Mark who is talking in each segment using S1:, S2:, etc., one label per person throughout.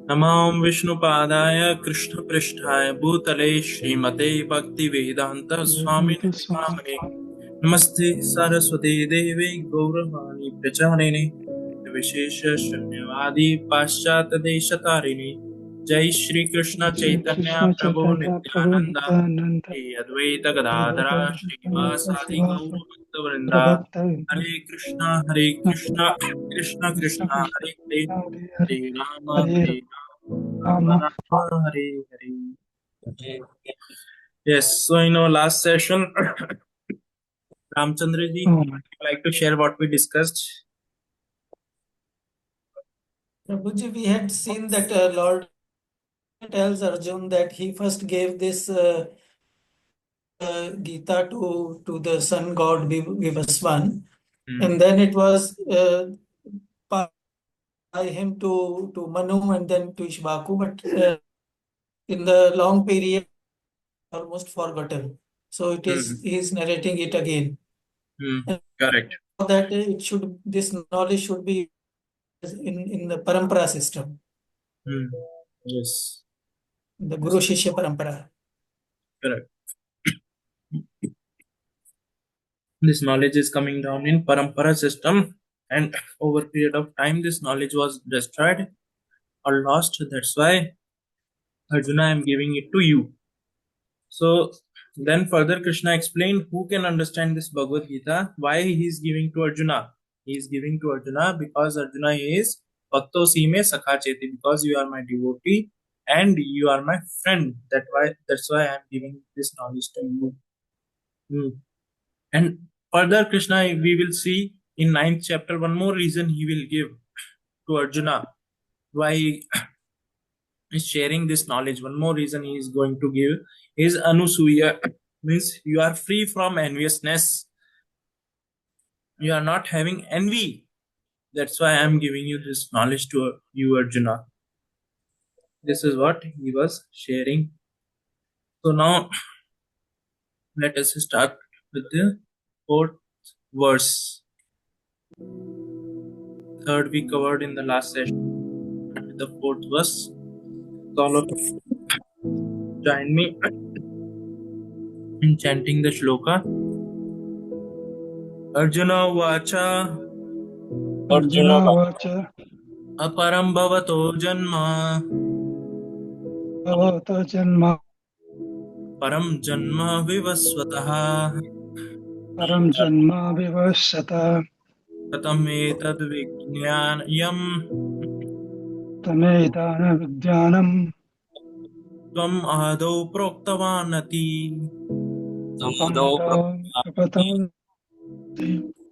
S1: नमां विष्णुपादाय कृष्णपृष्ठाय भूतले श्रीमते भक्तिवेदान्त स्वामिने नामिने नमस्ते सरस्वती देवे गौरवाणी प्रचारिणे विशेष शून्यवादी पाश्चात्य देशतारिणे जय Shri Krishna
S2: Jai
S1: Chaitanya
S2: Krishna
S1: Prabhu
S2: Chaitanya Prabhu
S1: Nityanand
S2: Nityananda
S1: Shri Advaita Gadadhar
S2: Advaita
S1: श्रीवासादि
S2: Srivasa
S1: Gaur भक्तवृंदा
S2: Prabhakta
S1: Hare Krishna Krishna
S2: Krishna
S1: Krishna
S2: Krishna
S1: Hare Hare
S2: Hare Hare
S1: Hare Ram
S2: Hare
S1: Rama
S2: Rama.
S1: Rama, Hare Hare. Yes, so in our last session, Ramchandra ji,
S2: Oh
S1: would
S2: my.
S1: you like to share what we discussed?
S3: Prabhuji, we had seen that Lord tells Arjun that he first gave this Gita to the sun god Vivaswan, and then it was passed by him to Manu and then to Ishbaku, but in the long period, almost forgotten. So it is he is narrating it again.
S1: Correct.
S3: So that this knowledge should be in the parampara system,
S1: Yes,
S3: the Guru Shishya parampara.
S1: correct. This knowledge is coming down in parampara system, and over a period of time, this knowledge was destroyed or lost. That's why Arjuna, I am giving it to you. So then further Krishna explained who can understand this Bhagavad Gita, why he is giving to Arjuna. He is giving to Arjuna because Arjuna is Bhakto Sime Sakha Cheti, because you are my devotee and you are my friend. That's why I am giving this knowledge to you. And further Krishna we will see in ninth chapter one more reason he will give to Arjuna why he is sharing this knowledge. One more reason he is going to give is Anusuya, means you are free from enviousness. You are not having envy. That's why I am giving you this knowledge to you, Arjuna. This is what he was sharing. So now let us start with the fourth verse. Third we covered in the last session. With the fourth verse. So all of you join me in chanting the shloka. Arjuna Vacha
S2: Arjuna Vacha
S1: Aparam Bhavato Janma
S2: Bhavata Janma
S1: Param Janma Vivaswataha
S2: Param Janma Vivasata
S1: Katam Etad Vijnanayam
S2: Tamedana Vidyanam
S1: Tvam Adau Proktavanati.
S2: Tamada Prapatam.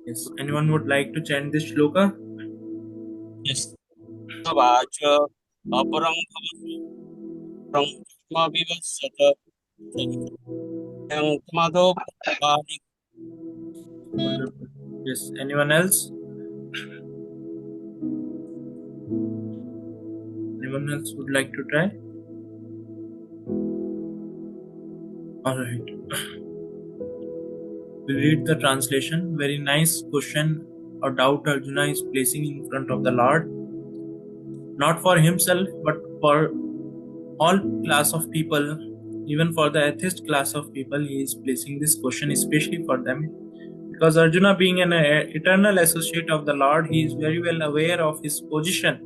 S1: Yes. Anyone would like to chant this shloka?
S4: Yes. Vacha aparam brahma vivasata yang tamado bhagavani.
S1: Wonderful. Yes. Anyone else? Anyone else would like to try? Alright. We read the translation. Very nice question or doubt Arjuna is placing in front of the Lord. Not for himself, but for all class of people, even for the atheist class of people, he is placing this question especially for them. Because Arjuna, being an eternal associate of the Lord, he is very well aware of his position.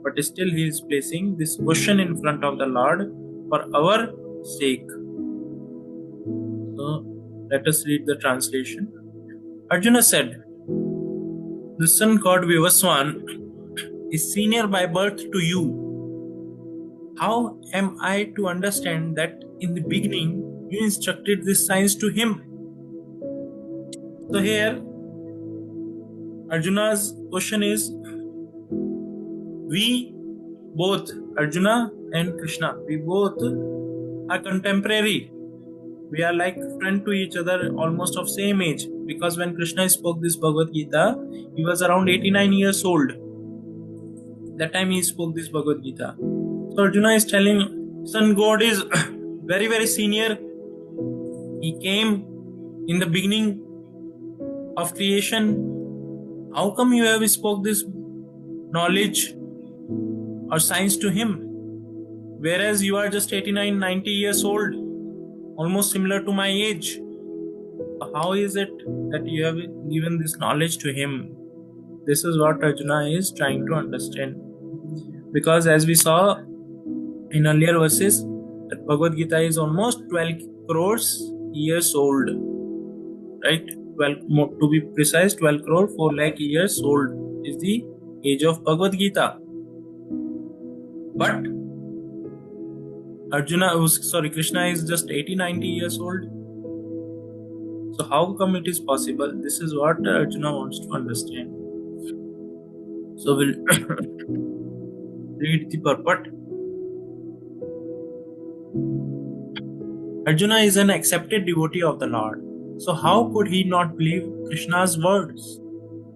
S1: But still he is placing this question in front of the Lord for our sake. So let us read the translation. Arjuna said, the sun god Vivaswan is senior by birth to you. How am I to understand that in the beginning you instructed this science to him? So here Arjuna's question is, we both, Arjuna and Krishna, we both are contemporary. We are like friend to each other, almost of same age. Because when Krishna spoke this Bhagavad Gita, he was around 89 years old. That time he spoke this Bhagavad Gita. So Arjuna is telling, sun god is very very senior. He came in the beginning of creation. How come you have spoke this knowledge or science to him, whereas you are just 89, 90 years old, almost similar to my age. How is it that you have given this knowledge to him? This is what Arjuna is trying to understand. Because as we saw in earlier verses, that Bhagavad Gita is almost 12 crores years old. Right? 12, to be precise, 12 crore 4 lakh years old is the age of Bhagavad Gita. But Krishna is just 80, 90 years old. So how come it is possible? This is what Arjuna wants to understand. So we'll read the purport. Arjuna is an accepted devotee of the Lord. So how could he not believe Krishna's words?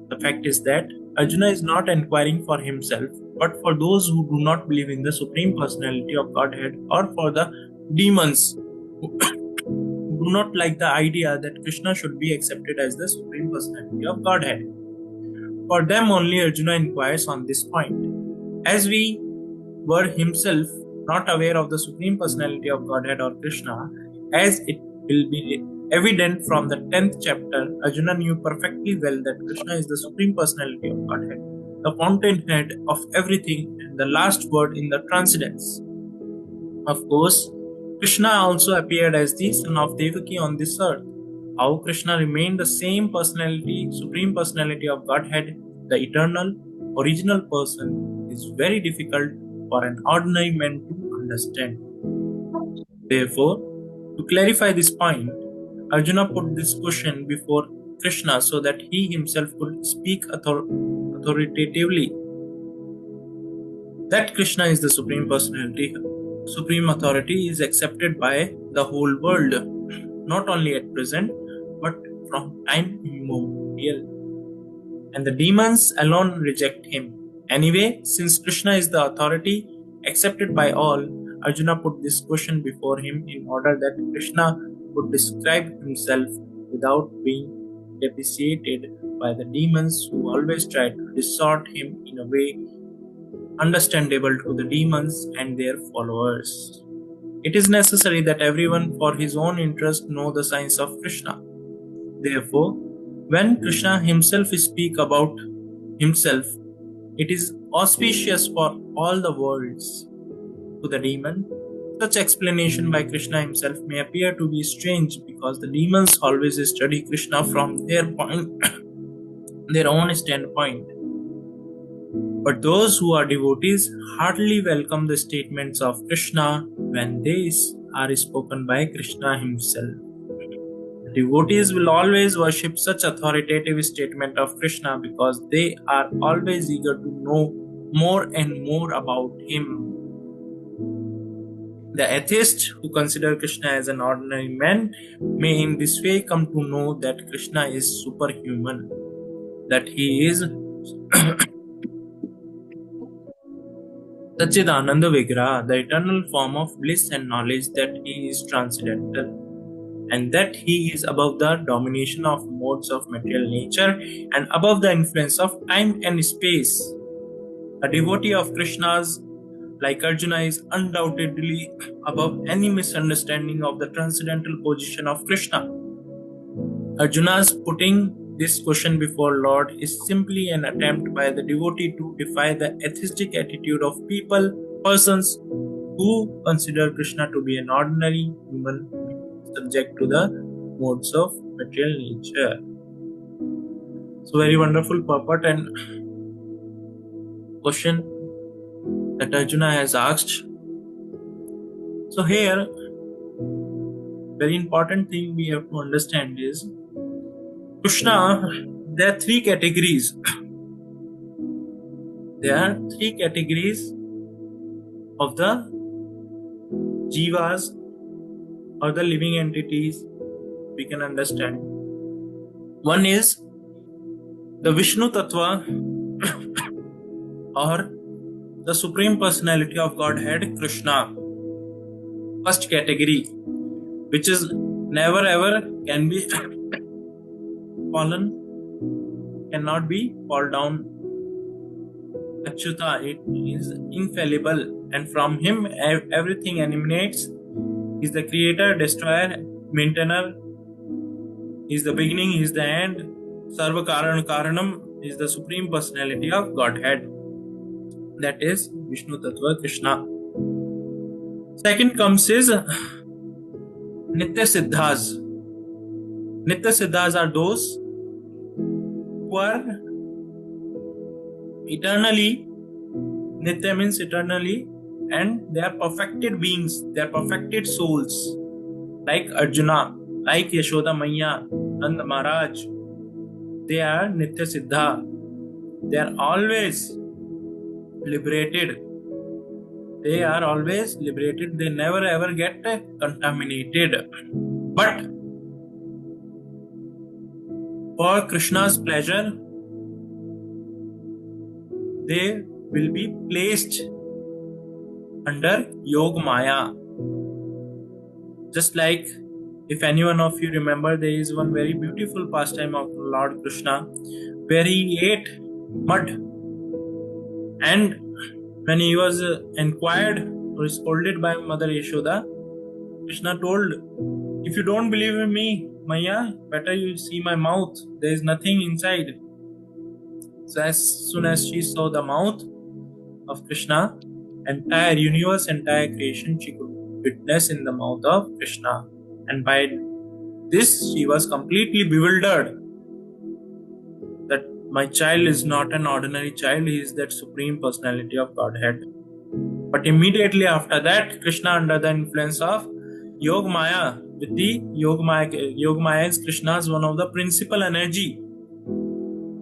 S1: The fact is that Arjuna is not inquiring for himself, but for those who do not believe in the Supreme Personality of Godhead, or for the demons who do not like the idea that Krishna should be accepted as the Supreme Personality of Godhead. For them only Arjuna inquires on this point. As we were himself not aware of the Supreme Personality of Godhead or Krishna, as it will be evident from the 10th chapter, Arjuna knew perfectly well that Krishna is the Supreme Personality of Godhead, the fountainhead of everything and the last word in the transcendence. Of course, Krishna also appeared as the son of Devaki on this earth. How Krishna remained the same personality, Supreme Personality of Godhead, the eternal, original person, is very difficult for an ordinary man to understand. Therefore, to clarify this point, Arjuna put this question before Krishna so that he himself could speak authoritatively that Krishna is the Supreme Personality. Supreme authority is accepted by the whole world, not only at present, but from time immemorial. And the demons alone reject him. Anyway, since Krishna is the authority accepted by all, Arjuna put this question before him in order that Krishna would describe himself without being depreciated by the demons who always try to distort him in a way understandable to the demons and their followers. It is necessary that everyone for his own interest know the science of Krishna. Therefore, when Krishna himself speaks about himself, it is auspicious for all the worlds. To the demon, such explanation by Krishna himself may appear to be strange because the demons always study Krishna from their own standpoint. But those who are devotees heartily welcome the statements of Krishna when they are spoken by Krishna himself. The devotees will always worship such authoritative statement of Krishna because they are always eager to know more and more about him. The atheists who consider Krishna as an ordinary man may in this way come to know that Krishna is superhuman, that he is Satchidananda Vigraha, the eternal form of bliss and knowledge, that he is transcendental, and that he is above the domination of modes of material nature and above the influence of time and space. A devotee of Krishna's like Arjuna is undoubtedly above any misunderstanding of the transcendental position of Krishna. Arjuna's putting this question before Lord is simply an attempt by the devotee to defy the atheistic attitude of persons who consider Krishna to be an ordinary human subject to the modes of material nature. So very wonderful purport and question that Arjuna has asked. So here, very important thing we have to understand is Krishna, there are three categories. There are three categories of the jivas or the living entities we can understand. One is the Vishnu Tattva or the Supreme Personality of Godhead, Krishna. First category, which is never ever can be cannot be fall down. Achyuta, it is infallible, and from him everything emanates. He is the creator, destroyer, maintainer. He is the beginning, he is the end. Sarva Karan Karanam is the supreme personality of Godhead. That is Vishnu Tattva Krishna. Second comes is Nitya Siddhas. Nitya Siddhas are those who are eternally, Nitya means eternally, and they are perfected beings, they are perfected souls, like Arjuna, like Yashoda Maiya, Nanda Maharaj. They are Nitya Siddha. They are always liberated. They are always liberated. They never ever get contaminated. But for Krishna's pleasure, they will be placed under Yog Maya. Just like, if any one of you remember, there is one very beautiful pastime of Lord Krishna where he ate mud, and when he was inquired or scolded by Mother Yashoda, Krishna told, if you don't believe in me, Maya, better you see my mouth. There is nothing inside. So as soon as she saw the mouth of Krishna, entire universe, entire creation, she could witness in the mouth of Krishna. And by this, she was completely bewildered that my child is not an ordinary child, he is that supreme personality of Godhead. But immediately after that, Krishna, under the influence of Yog Maya, with the Yog Maya is Krishna's one of the principal energy.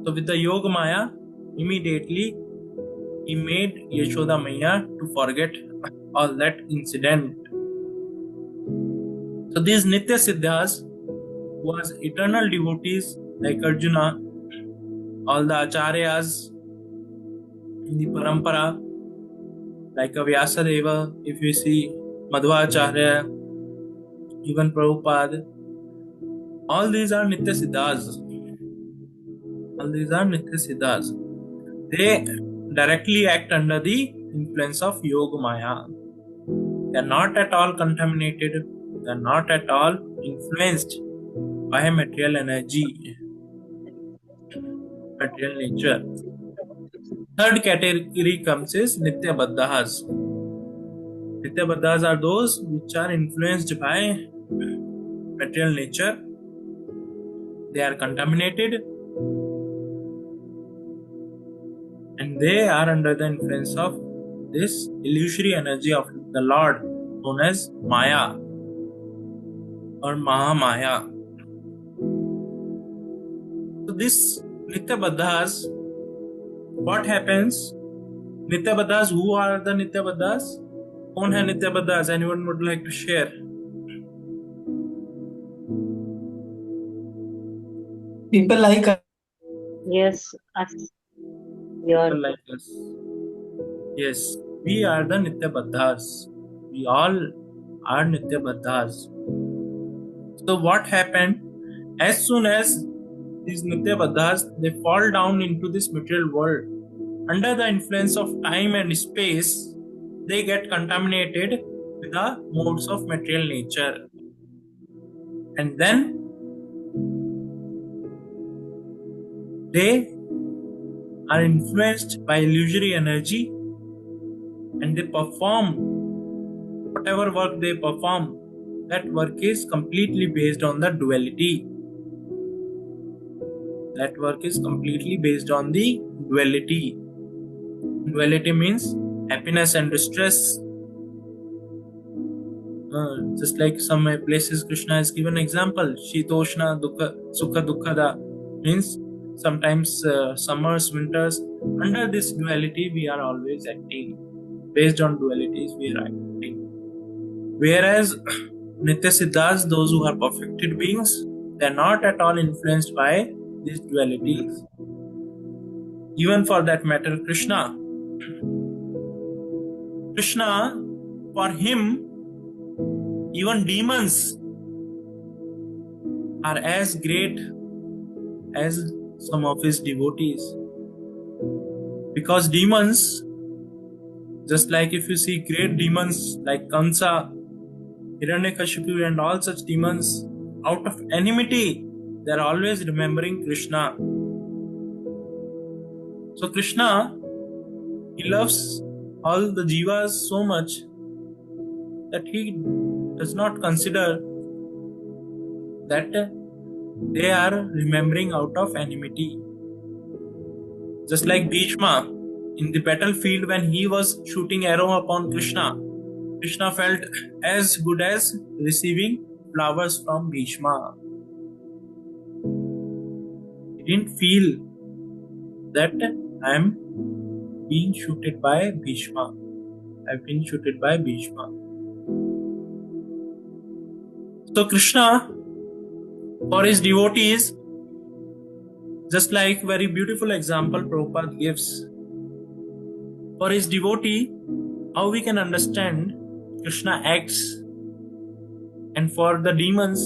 S1: So with the Yog Maya, immediately he made Yashoda Maya to forget all that incident. So these Nitya Siddhas was eternal devotees like Arjuna, all the acharyas in the parampara, like a Vyasadeva, if you see Madhvacharya, even Prabhupada, all these are Nitya Siddhas. All these are Nitya Siddhas. They directly act under the influence of Yoga Maya. They are not at all contaminated. They are not at all influenced by material energy, material nature. Third category comes is Nitya Baddhas. Nitya Baddhas are those which are influenced by material nature. They are contaminated and they are under the influence of this illusory energy of the Lord, known as Maya or Mahamaya. So this Nitya Baddhas, what happens? Nitya Baddhas, who are the Nitya Baddhas? Kaun hai Nitya Baddhas? Anyone would like to share?
S3: People like us.
S5: Yes, us. Your
S1: People like us. Yes, we are the Nitya Baddhas. We all are Nitya Baddhas. So what happened? As soon as these Nitya Baddhas, they fall down into this material world, under the influence of time and space, they get contaminated with the modes of material nature. And then they are influenced by illusory energy and they perform whatever work they perform. That work is completely based on the duality. That work is completely based on the duality. Duality means happiness and distress. Just like some places Krishna has given example, Shitoshna Dukha Sukha Dukkada, means sometimes summers, winters. Under this duality we are always acting. Based on dualities we are acting. Whereas Nitya Siddhas, those who are perfected beings, they are not at all influenced by these dualities. Even for that matter, Krishna, for him, even demons are as great as some of his devotees, Because demons, just like if you see great demons like Kamsa, Hiranyakashipu and all such demons, out of enmity, they are always remembering Krishna. So Krishna, he loves all the jivas so much that he does not consider that they are remembering out of enmity. Just like Bhishma, in the battlefield when he was shooting arrow upon Krishna, Krishna felt as good as receiving flowers from Bhishma. He didn't feel that I am being shooted by Bhishma. I've been shooted by Bhishma. So Krishna, for his devotees, just like very beautiful example Prabhupada gives, for his devotee, how we can understand Krishna acts, and for the demons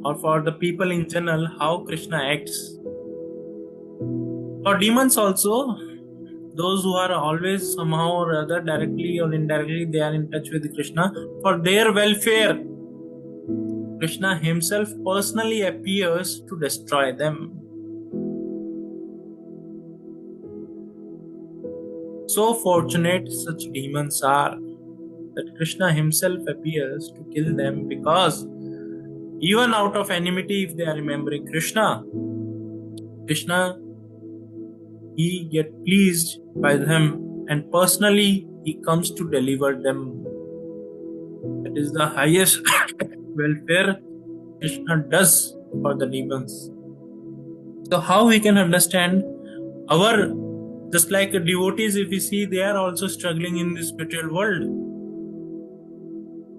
S1: or for the people in general, how Krishna acts. For demons also, those who are always somehow or other, directly or indirectly, they are in touch with Krishna, for their welfare, Krishna himself personally appears to destroy them. So fortunate such demons are that Krishna himself appears to kill them, because even out of enmity, if they are remembering Krishna, he get pleased by them and personally he comes to deliver them. That is the highest welfare Krishna does for the demons. So how we can understand our, just like devotees, if we see, they are also struggling in this spiritual world.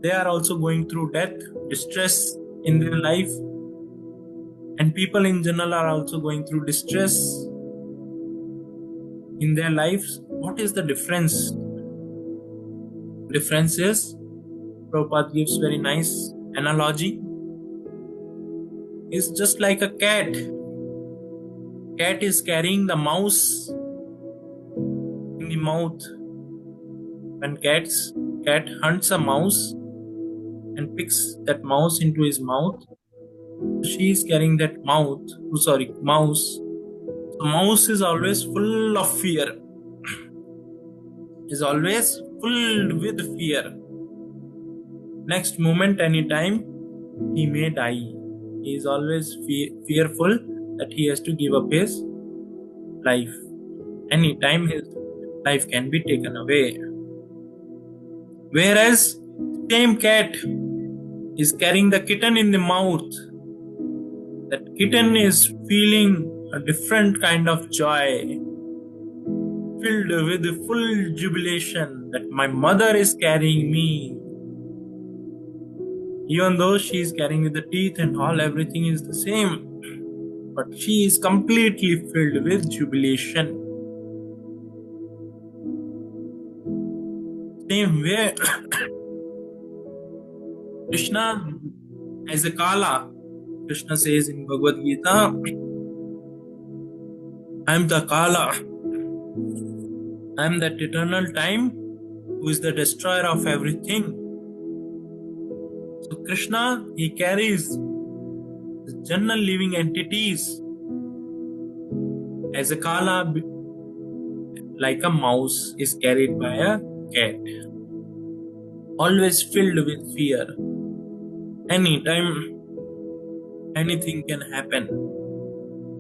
S1: They are also going through death, distress in their life, and people in general are also going through distress in their lives. What is the difference? Difference is, Prabhupada gives very nice analogy. It's just like a cat. Cat is carrying the mouse in the mouth. When cat hunts a mouse and picks that mouse into his mouth, she is carrying that mouse. The mouse is always full of fear. Is always filled with fear. Next moment, anytime, he may die. He is always fearful that he has to give up his life. Anytime his life can be taken away. Whereas, same cat is carrying the kitten in the mouth. That kitten is feeling a different kind of joy, filled with full jubilation that my mother is carrying me. Even though she is carrying with the teeth and all, everything is the same, but she is completely filled with jubilation. Same way, Krishna as a Kala. Krishna says in Bhagavad Gita, I am the Kala. I am that eternal time who is the destroyer of everything. So Krishna, he carries the general living entities as a Kala, like a mouse is carried by a cat, always filled with fear. Anytime, anything can happen.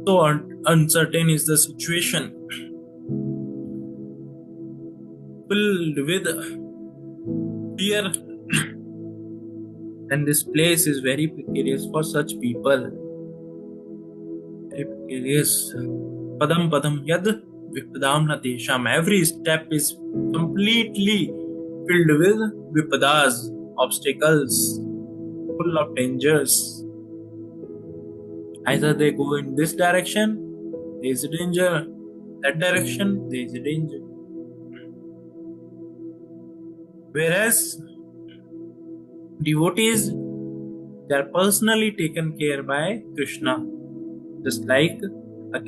S1: So uncertain is the situation, filled with fear, and this place is very precarious for such people. Very precarious. Padam padam yad vipadam na desham. Every step is completely filled with vipadas, obstacles, full of dangers. Either they go in this direction, there is a danger. That direction, there is a danger. Whereas devotees, they are personally taken care by Krishna. Just like a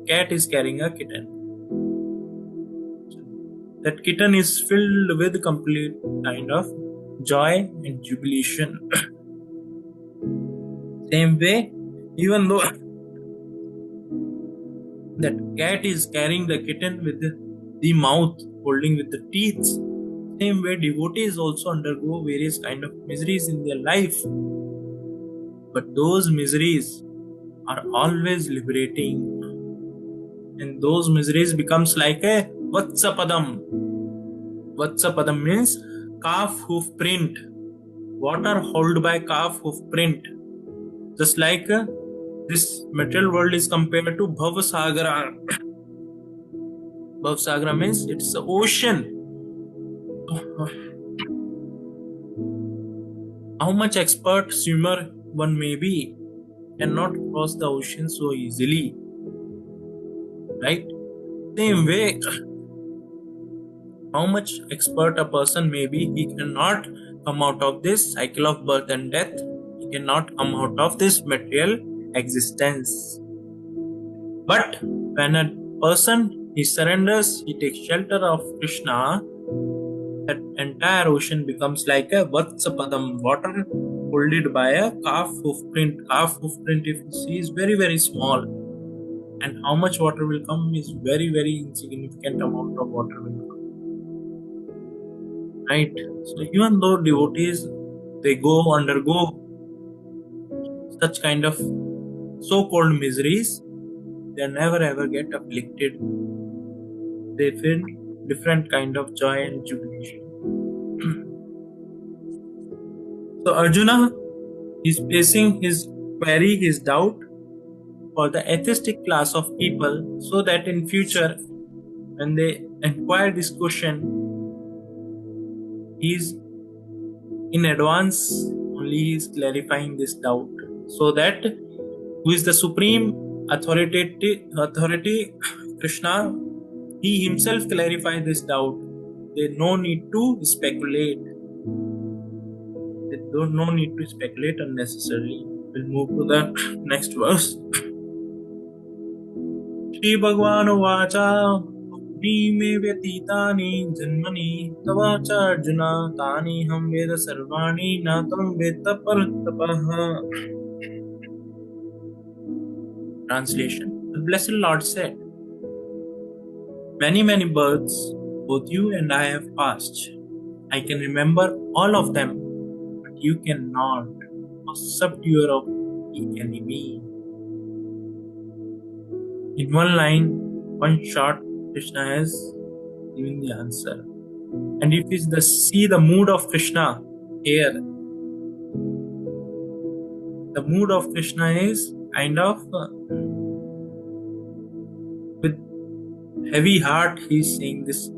S1: cat is carrying a kitten. That kitten is filled with complete kind of joy and jubilation. Same way, even though that cat is carrying the kitten with the mouth holding with the teeth, same way devotees also undergo various kind of miseries in their life, but those miseries are always liberating, and those miseries becomes like a vatsapadam. Vatsapadam means calf hoof print, water held by calf hoof print. Just like this material world is compared to Bhavasagara. Bhavasagara means it's the ocean. How much expert swimmer one may be cannot cross the ocean so easily. Right? Same way, how much expert a person may be, he cannot come out of this cycle of birth and death. He cannot come out of this material existence. But when a person he surrenders, he takes shelter of Krishna, that entire ocean becomes like a vatsapadam, water holded by a calf hoof print. Calf hoof print, if you see, is very, very small. And how much water will come is very, very insignificant amount of water will come. Right? So even though devotees, they undergo such kind of so-called miseries, they never ever get afflicted. They feel different kind of joy and jubilation. So Arjuna is placing his query, his doubt for the atheistic class of people, so that in future when they inquire this question, he is in advance only he is clarifying this doubt, so that who is the supreme authority Krishna, he himself clarify this doubt. There no need to speculate. No need to speculate unnecessarily. We'll move to the next verse. Shri Bhagavan Vacha me vyatitani janmani tavacha arjuna tani ham veda sarvani natam veda paratapah. Translation. The Blessed Lord said, many, many births both you and I have passed. I can remember all of them, but you cannot, or subduer of the enemy. In one line, one shot, Krishna has given the answer. And if you see the mood of Krishna here, the mood of Krishna is kind of with heavy heart he is saying this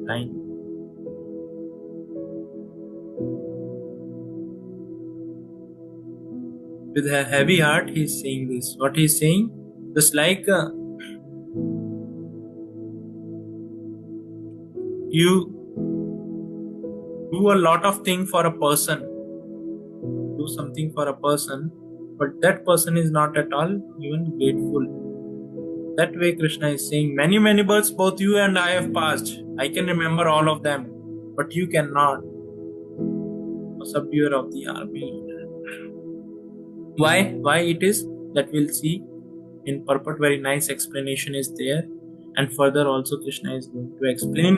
S1: line. With a heavy heart he is saying this. What he is saying? Just like you do a lot of things for a person, do something for a person, but that person is not at all even grateful. That way Krishna is saying, many, many births both you and I have passed. I can remember all of them, but you cannot. A subduer of the army. Why? Why it is? That we'll see in purport. Very nice explanation is there, and further also Krishna is going to explain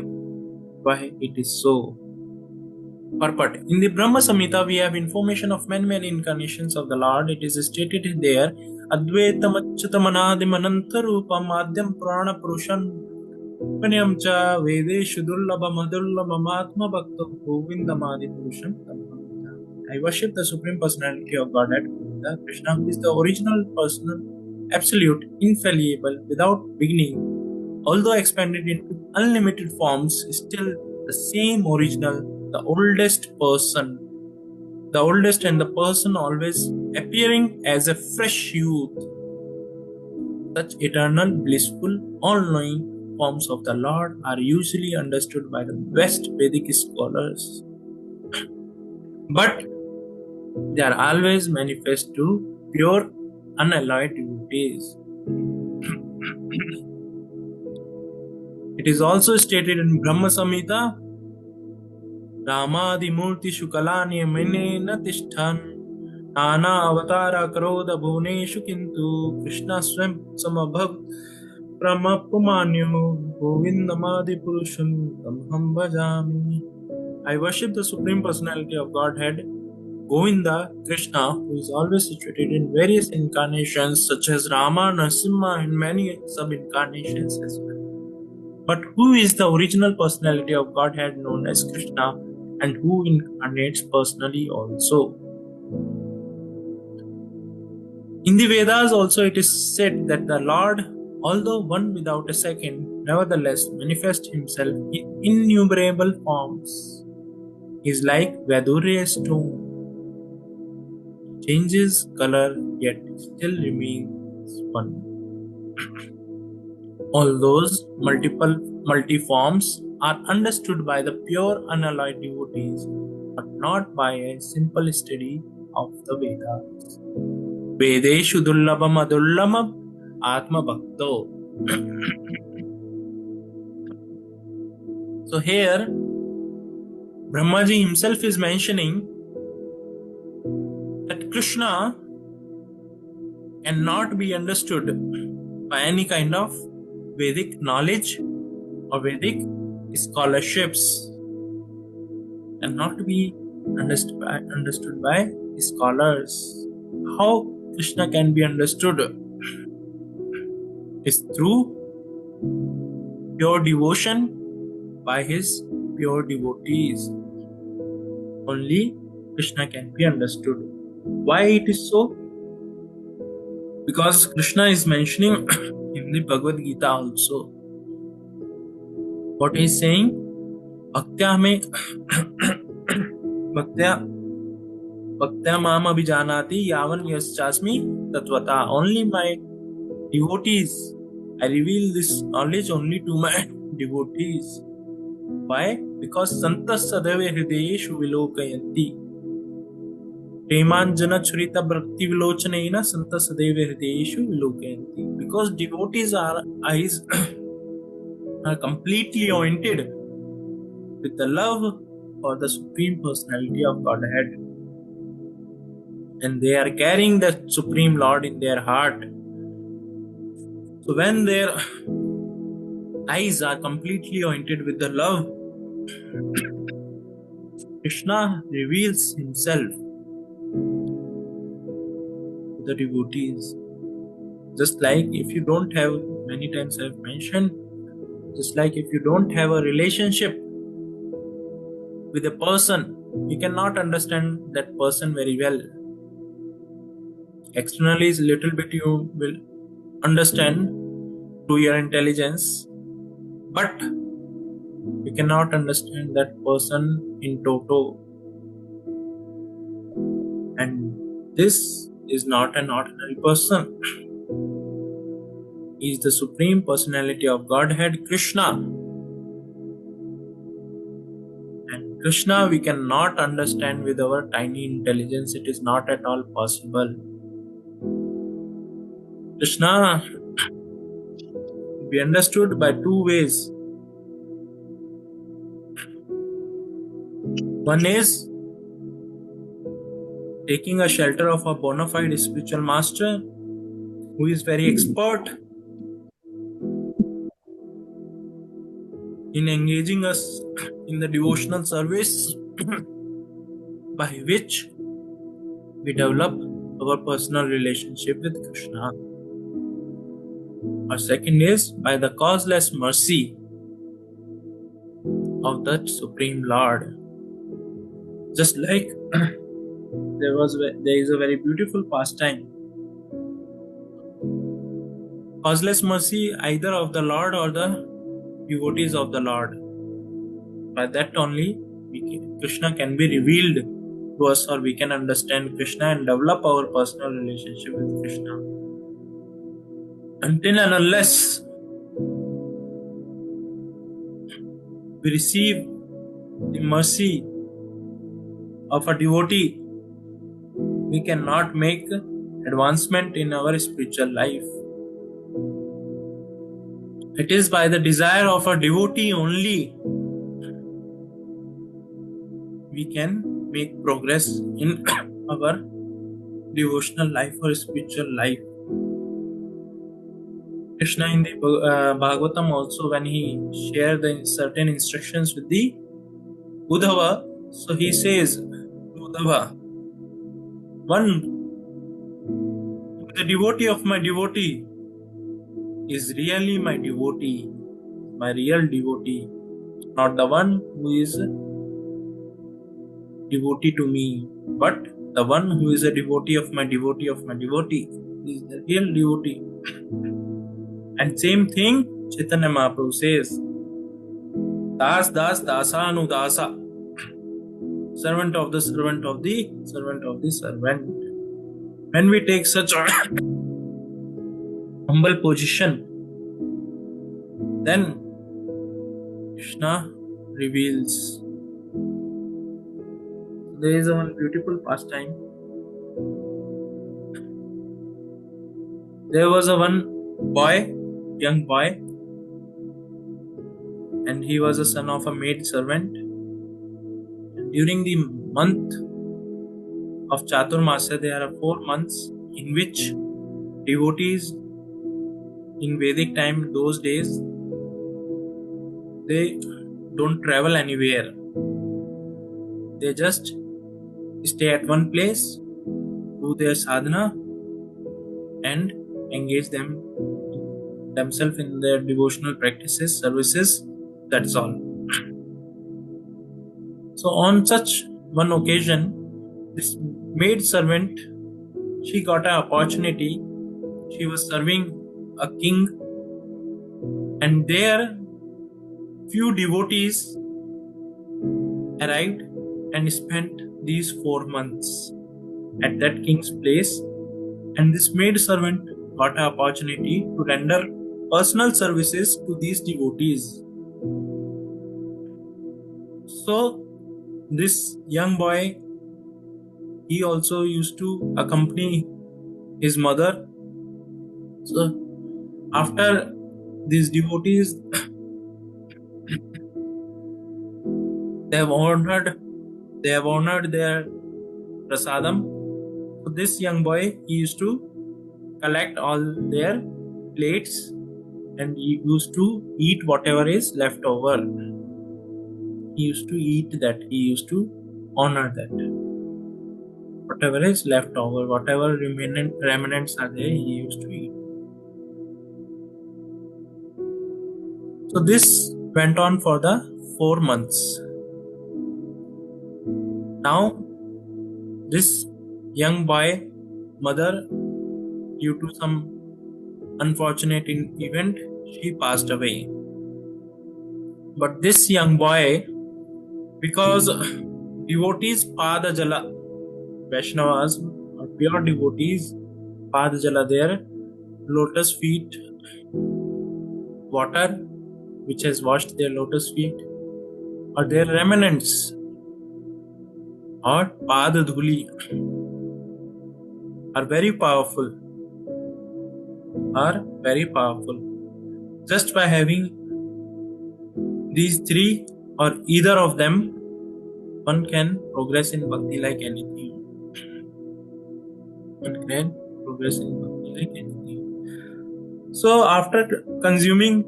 S1: why it is so. Purport. In the Brahma Samhita, we have information of many incarnations of the Lord. It is stated there, Advaitam Achyutam Anadim Anantarupam Adhyam Purana Purushan Panyam Cha Vedeshu Durlabham Adurlabham Atma Bhakta Govindamadi Purusham. I worship the Supreme Personality of Godhead, Govinda. Krishna, who is the original, personal, absolute, infallible, without beginning, although expanded into unlimited forms, is still the same original, the oldest person, the oldest, and the person always appearing as a fresh youth. Such eternal, blissful, all-knowing forms of the Lord are usually understood by the best Vedic scholars, but they are always manifest to pure, unalloyed devotees. It is also stated in Brahma Samhita, Ramadi Murti Shukalani Menena Tishtan Nana Avatara Karoda Bhuneshu Kintu Krishna Swam Samabhav Brahmapumanyu Govindamadi Purusham Tamham Bhajami. I worship the Supreme Personality of Godhead, Govinda, Krishna, who is always situated in various incarnations such as Rama, Narasimha, and many sub-incarnations as well. But who is the original personality of Godhead known as Krishna, and who incarnates personally also? In the Vedas also it is said that the Lord, although one without a second, nevertheless manifests himself in innumerable forms. He is like Vadurya stone, changes color yet still remains one. All those multi-forms are understood by the pure unalloyed devotees, but not by a simple study of the Vedas. Vedeshu dullabam adullamam atma bhakto. So here, Brahmaji himself is mentioning that Krishna cannot be understood by any kind of Vedic knowledge or Vedic scholarships, cannot be understood by scholars. How Krishna can be understood is through pure devotion by his pure devotees. Only Krishna can be understood. Why it is so? Because Krishna is mentioning in the Bhagavad Gita also. What he is saying? Bhaktya mam abhijanati yavan yaschasmi tatvata. Only my devotees. I reveal this knowledge only to my devotees. Why? Because santas sadave hridayeshu vilokayanti. Premanjana churita bhakti vilochaneina santas sadave hridayeshu vilokayanti. Because devotees' eyes are completely anointed with the love for the Supreme Personality of Godhead. And they are carrying the Supreme Lord in their heart. So when their eyes are completely anointed with the love, Krishna reveals himself to the devotees. Just like if you don't have, many times I have mentioned, just like if you don't have a relationship with a person, you cannot understand that person very well. Externally is a little bit you will understand through your intelligence, but you cannot understand that person in toto. And this is not an ordinary person. He is the Supreme Personality of Godhead, Krishna. And Krishna we cannot understand with our tiny intelligence. It is not at all possible. Krishna be understood by two ways. One is taking a shelter of a bona fide spiritual master who is very expert in engaging us in the devotional service by which we develop our personal relationship with Krishna. Or second is by the causeless mercy of the Supreme Lord. Just like there is a very beautiful pastime. Causeless mercy either of the Lord or the devotees of the Lord. By that only Krishna can be revealed to us, or we can understand Krishna and develop our personal relationship with Krishna. Until and unless we receive the mercy of a devotee, we cannot make advancement in our spiritual life. It is by the desire of a devotee only we can make progress in our devotional life or spiritual life. Krishna in the Bhagavatam also, when he shared the certain instructions with the Uddhava, so he says to Uddhava, one the devotee of my devotee is really my devotee, my real devotee, not the one who is devotee to me, but the one who is a devotee of my devotee of my devotee is the real devotee. And same thing Chaitanya Mahaprabhu says, Das Das Dasanu Dasa, servant of the servant of the servant of the servant. When we take such a humble position, then Krishna reveals. There is one beautiful pastime. There was a one boy, young boy, and he was a son of a maid servant. And during the month of Chaturmasya, there are 4 months in which devotees in Vedic time, those days, they don't travel anywhere. They just stay at one place, do their sadhana, and engage themselves in their devotional practices, services. That's all. So on such one occasion, this maid servant, she got an opportunity. She was serving a king, and there few devotees arrived and spent these 4 months at that king's place, and this maid servant got an opportunity to render personal services to these devotees. So this young boy, he also used to accompany his mother. So after these devotees, they have honored their prasadam. So this young boy, he used to collect all their plates and he used to eat whatever is left over. He used to eat that. He used to honor that. Whatever is left over, whatever remnants are there, he used to eat. So this went on for the 4 months. Now, this young boy, mother, due to some unfortunate event, she passed away. But this young boy, because devotees Pada Jala, Vaishnavas or pure devotees, Pada Jala, their lotus feet water which has washed their lotus feet, or their remnants, or Pad Dhuli, are very powerful. Just by having these 3 or either of them, one can progress in bhakti like anything. So after consuming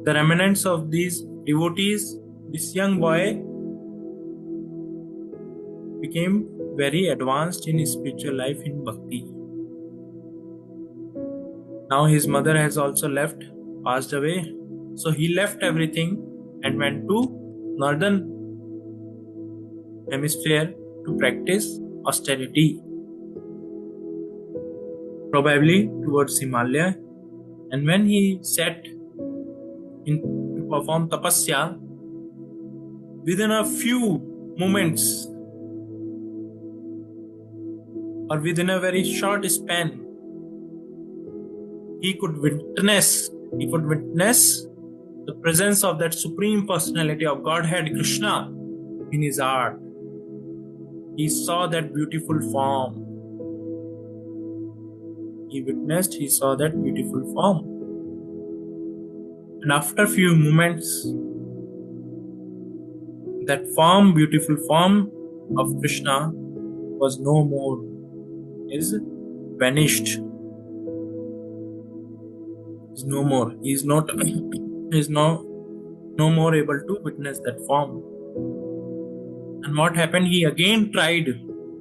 S1: the remnants of these devotees, this young boy became very advanced in his spiritual life in bhakti. Now his mother has also passed away. So he left everything and went to northern hemisphere to practice austerity, probably towards Himalaya. And when he sat to perform tapasya, within a few moments or within a very short span, he could witness the presence of that Supreme Personality of Godhead, Krishna, in his heart. He saw that beautiful form. He saw that beautiful form. And after few moments, that form, beautiful form of Krishna was no more, is vanished, is no more. He is not, he is no more able to witness that form. And what happened? He again tried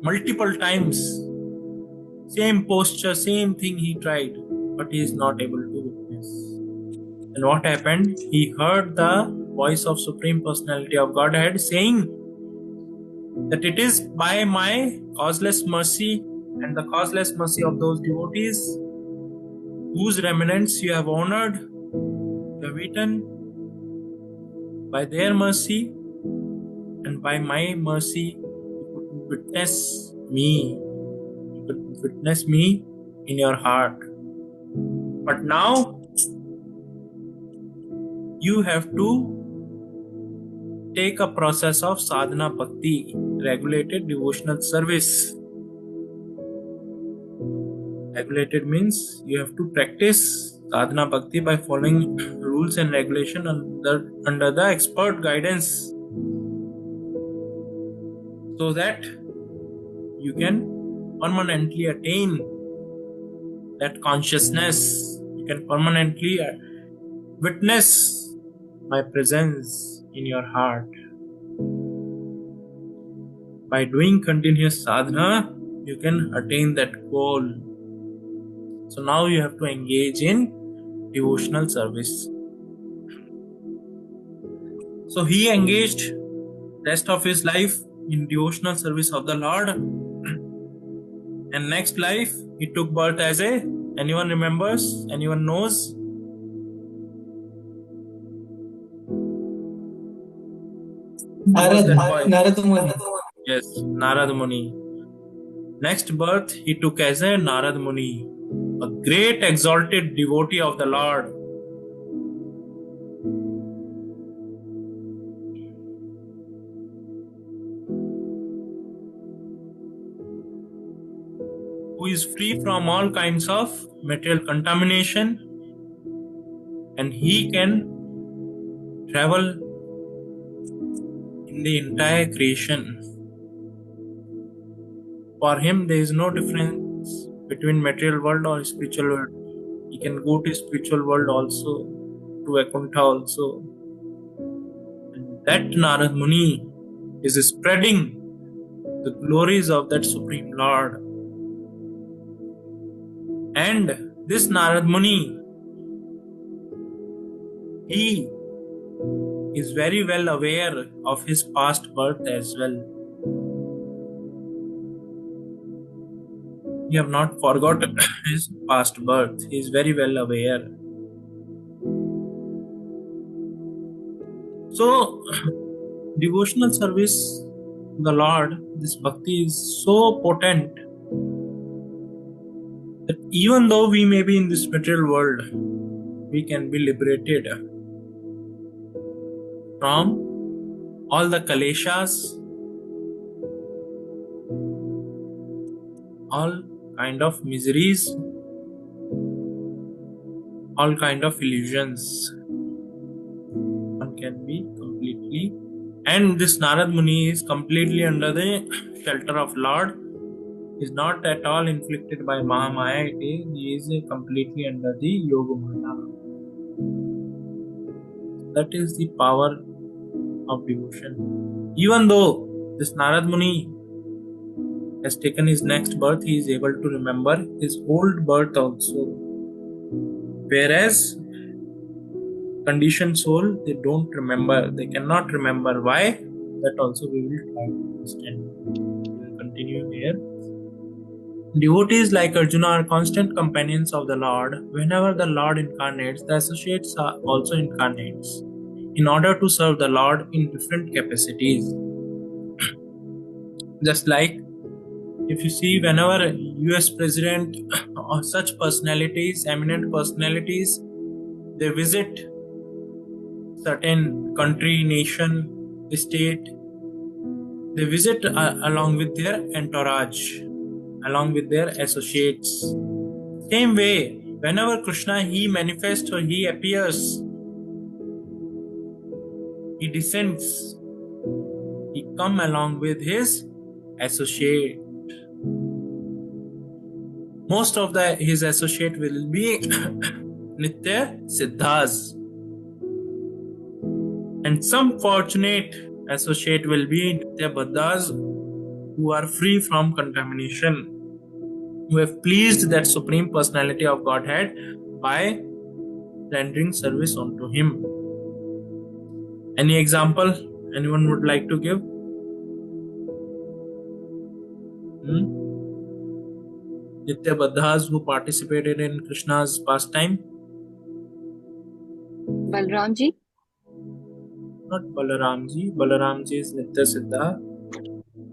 S1: multiple times. Same posture, same thing he tried, but he is not able to witness. And what happened? He heard the voice of Supreme Personality of Godhead saying that it is by my causeless mercy and the causeless mercy of those devotees whose remnants you have honored, you have eaten, by their mercy and by my mercy, you could witness me. You could witness me in your heart. But now you have to take a process of sadhana bhakti, regulated devotional service. Regulated means you have to practice sadhana bhakti by following rules and regulation under the expert guidance, so that you can permanently attain that consciousness. You can permanently witness my presence in your heart. By doing continuous sadhana, you can attain that goal. So now you have to engage in devotional service. So he engaged rest of his life in devotional service of the Lord. And next life, he took birth as a, anyone remembers? Anyone knows? Who was that boy?
S3: Narada Muni.
S1: Yes, Narad Muni. Next birth, he took as a Narad Muni, a great exalted devotee of the Lord. Who is free from all kinds of material contamination, and he can travel in the entire creation. For him, there is no difference between material world or spiritual world. He can go to spiritual world also, to Vaikuntha also. And that Narad Muni is spreading the glories of that Supreme Lord. And this Narad Muni, he is very well aware of his past birth as well. He have not forgotten his past birth. He is very well aware. So, devotional service to the Lord, this bhakti is so potent that even though we may be in this material world, we can be liberated from all the kaleshas, all kind of miseries, all kind of illusions. One can be completely, and this Narad Muni is completely under the shelter of Lord. Is not at all inflicted by Mahamaya. He is completely under the Yoga Maya. That is the power of devotion. Even though this Narad Muni has taken his next birth, he is able to remember his old birth also. Whereas conditioned soul, they don't remember. They cannot remember. Why? That also we will try to understand. We will continue here. Devotees like Arjuna are constant companions of the Lord. Whenever the Lord incarnates, the associates are also incarnates in order to serve the Lord in different capacities. Just like if you see, whenever US president or such personalities, eminent personalities, they visit certain country, nation, state, they visit along with their entourage, along with their associates. Same way, whenever Krishna, he manifests or he appears he descends. He come along with his associate. Most of his associate will be Nitya Siddhas. And some fortunate associate will be Nitya Baddhas who are free from contamination, who have pleased that Supreme Personality of Godhead by rendering service unto Him. Any example anyone would like to give? Nitya Baddhas who participated in Krishna's pastime?
S5: Balramji?
S1: Not Balaramji. Balaramji is Nitya Siddha.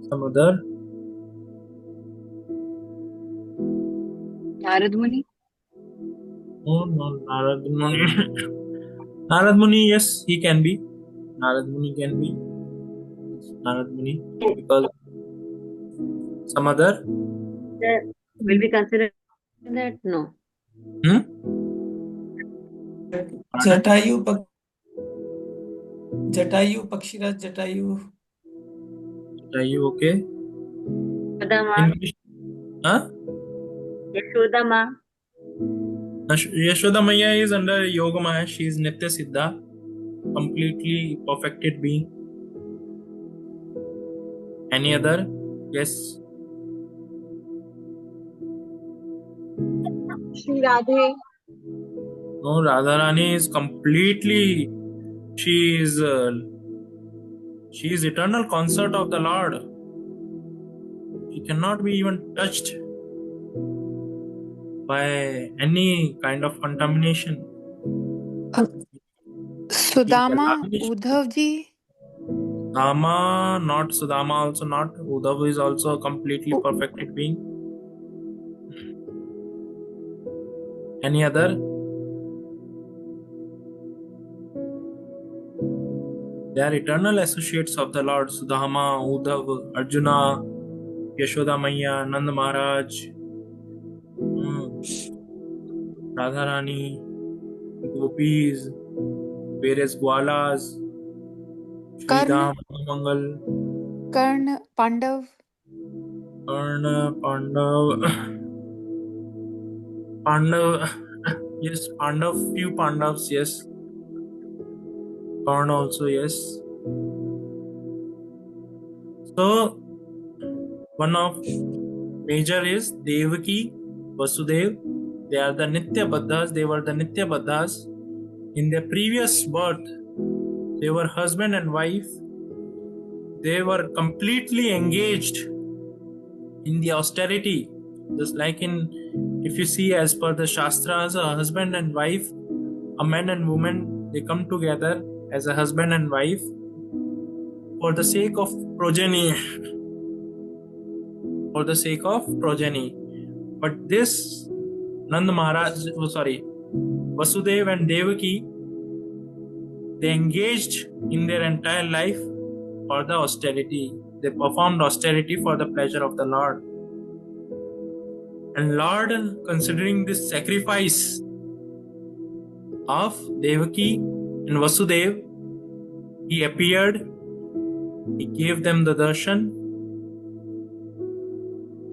S1: Some other?
S5: Narad Muni?
S1: No, Narad Muni. Narad Muni, yes, he can be. Narad Muni can be. Narad Muni. Because some other?
S5: Will we consider that? No.
S3: Jatayu, Pakshiraj, Jatayu.
S1: Are you okay?
S5: Yashodama.
S1: Huh?
S5: Yashodama.
S1: Yashoda Maya is under Yoga Maya. She is Nitya Siddha, completely perfected being. Any other? Yes.
S5: Shri Radhe.
S1: No, Radharani is completely. She is eternal consort of the Lord. She cannot be even touched by any kind of contamination.
S6: Sudama, Uddhavji.
S1: Sudama, not Sudama, also not. Uddhav is also a completely perfected being. Any other? They are eternal associates of the Lord. Sudama, Uddhav, Arjuna, Yashoda Maya, Nand Maharaj, Radharani, Gopis, various Gwalas, Sridham, Mangal,
S6: Karna, Pandav.
S1: Karna, Pandav, yes, Pandav, few Pandavs, yes. Karna also, yes. So, one of major is Devaki, Vasudev. They are the Nitya Baddhas. They were the Nitya Baddhas. In their previous birth, they were husband and wife. They were completely engaged in the austerity. Just like if you see as per the Shastras, a husband and wife, a man and woman, they come together as a husband and wife for the sake of progeny. For the sake of progeny. But this Nand Maharaj, Vasudev and Devaki, they engaged in their entire life for the austerity. They performed austerity for the pleasure of the Lord. And Lord, considering this sacrifice of Devaki and Vasudev, He appeared, He gave them the darshan,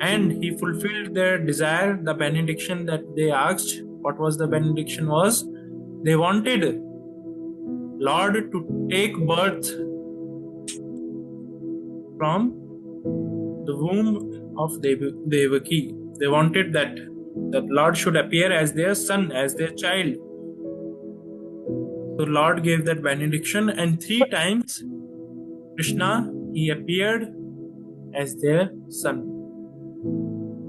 S1: and He fulfilled their desire, the benediction that they asked. What was the benediction was? They wanted Lord to take birth from the womb of Devaki. They wanted that Lord should appear as their son, as their child. So Lord gave that benediction, and 3 times Krishna, He appeared as their son.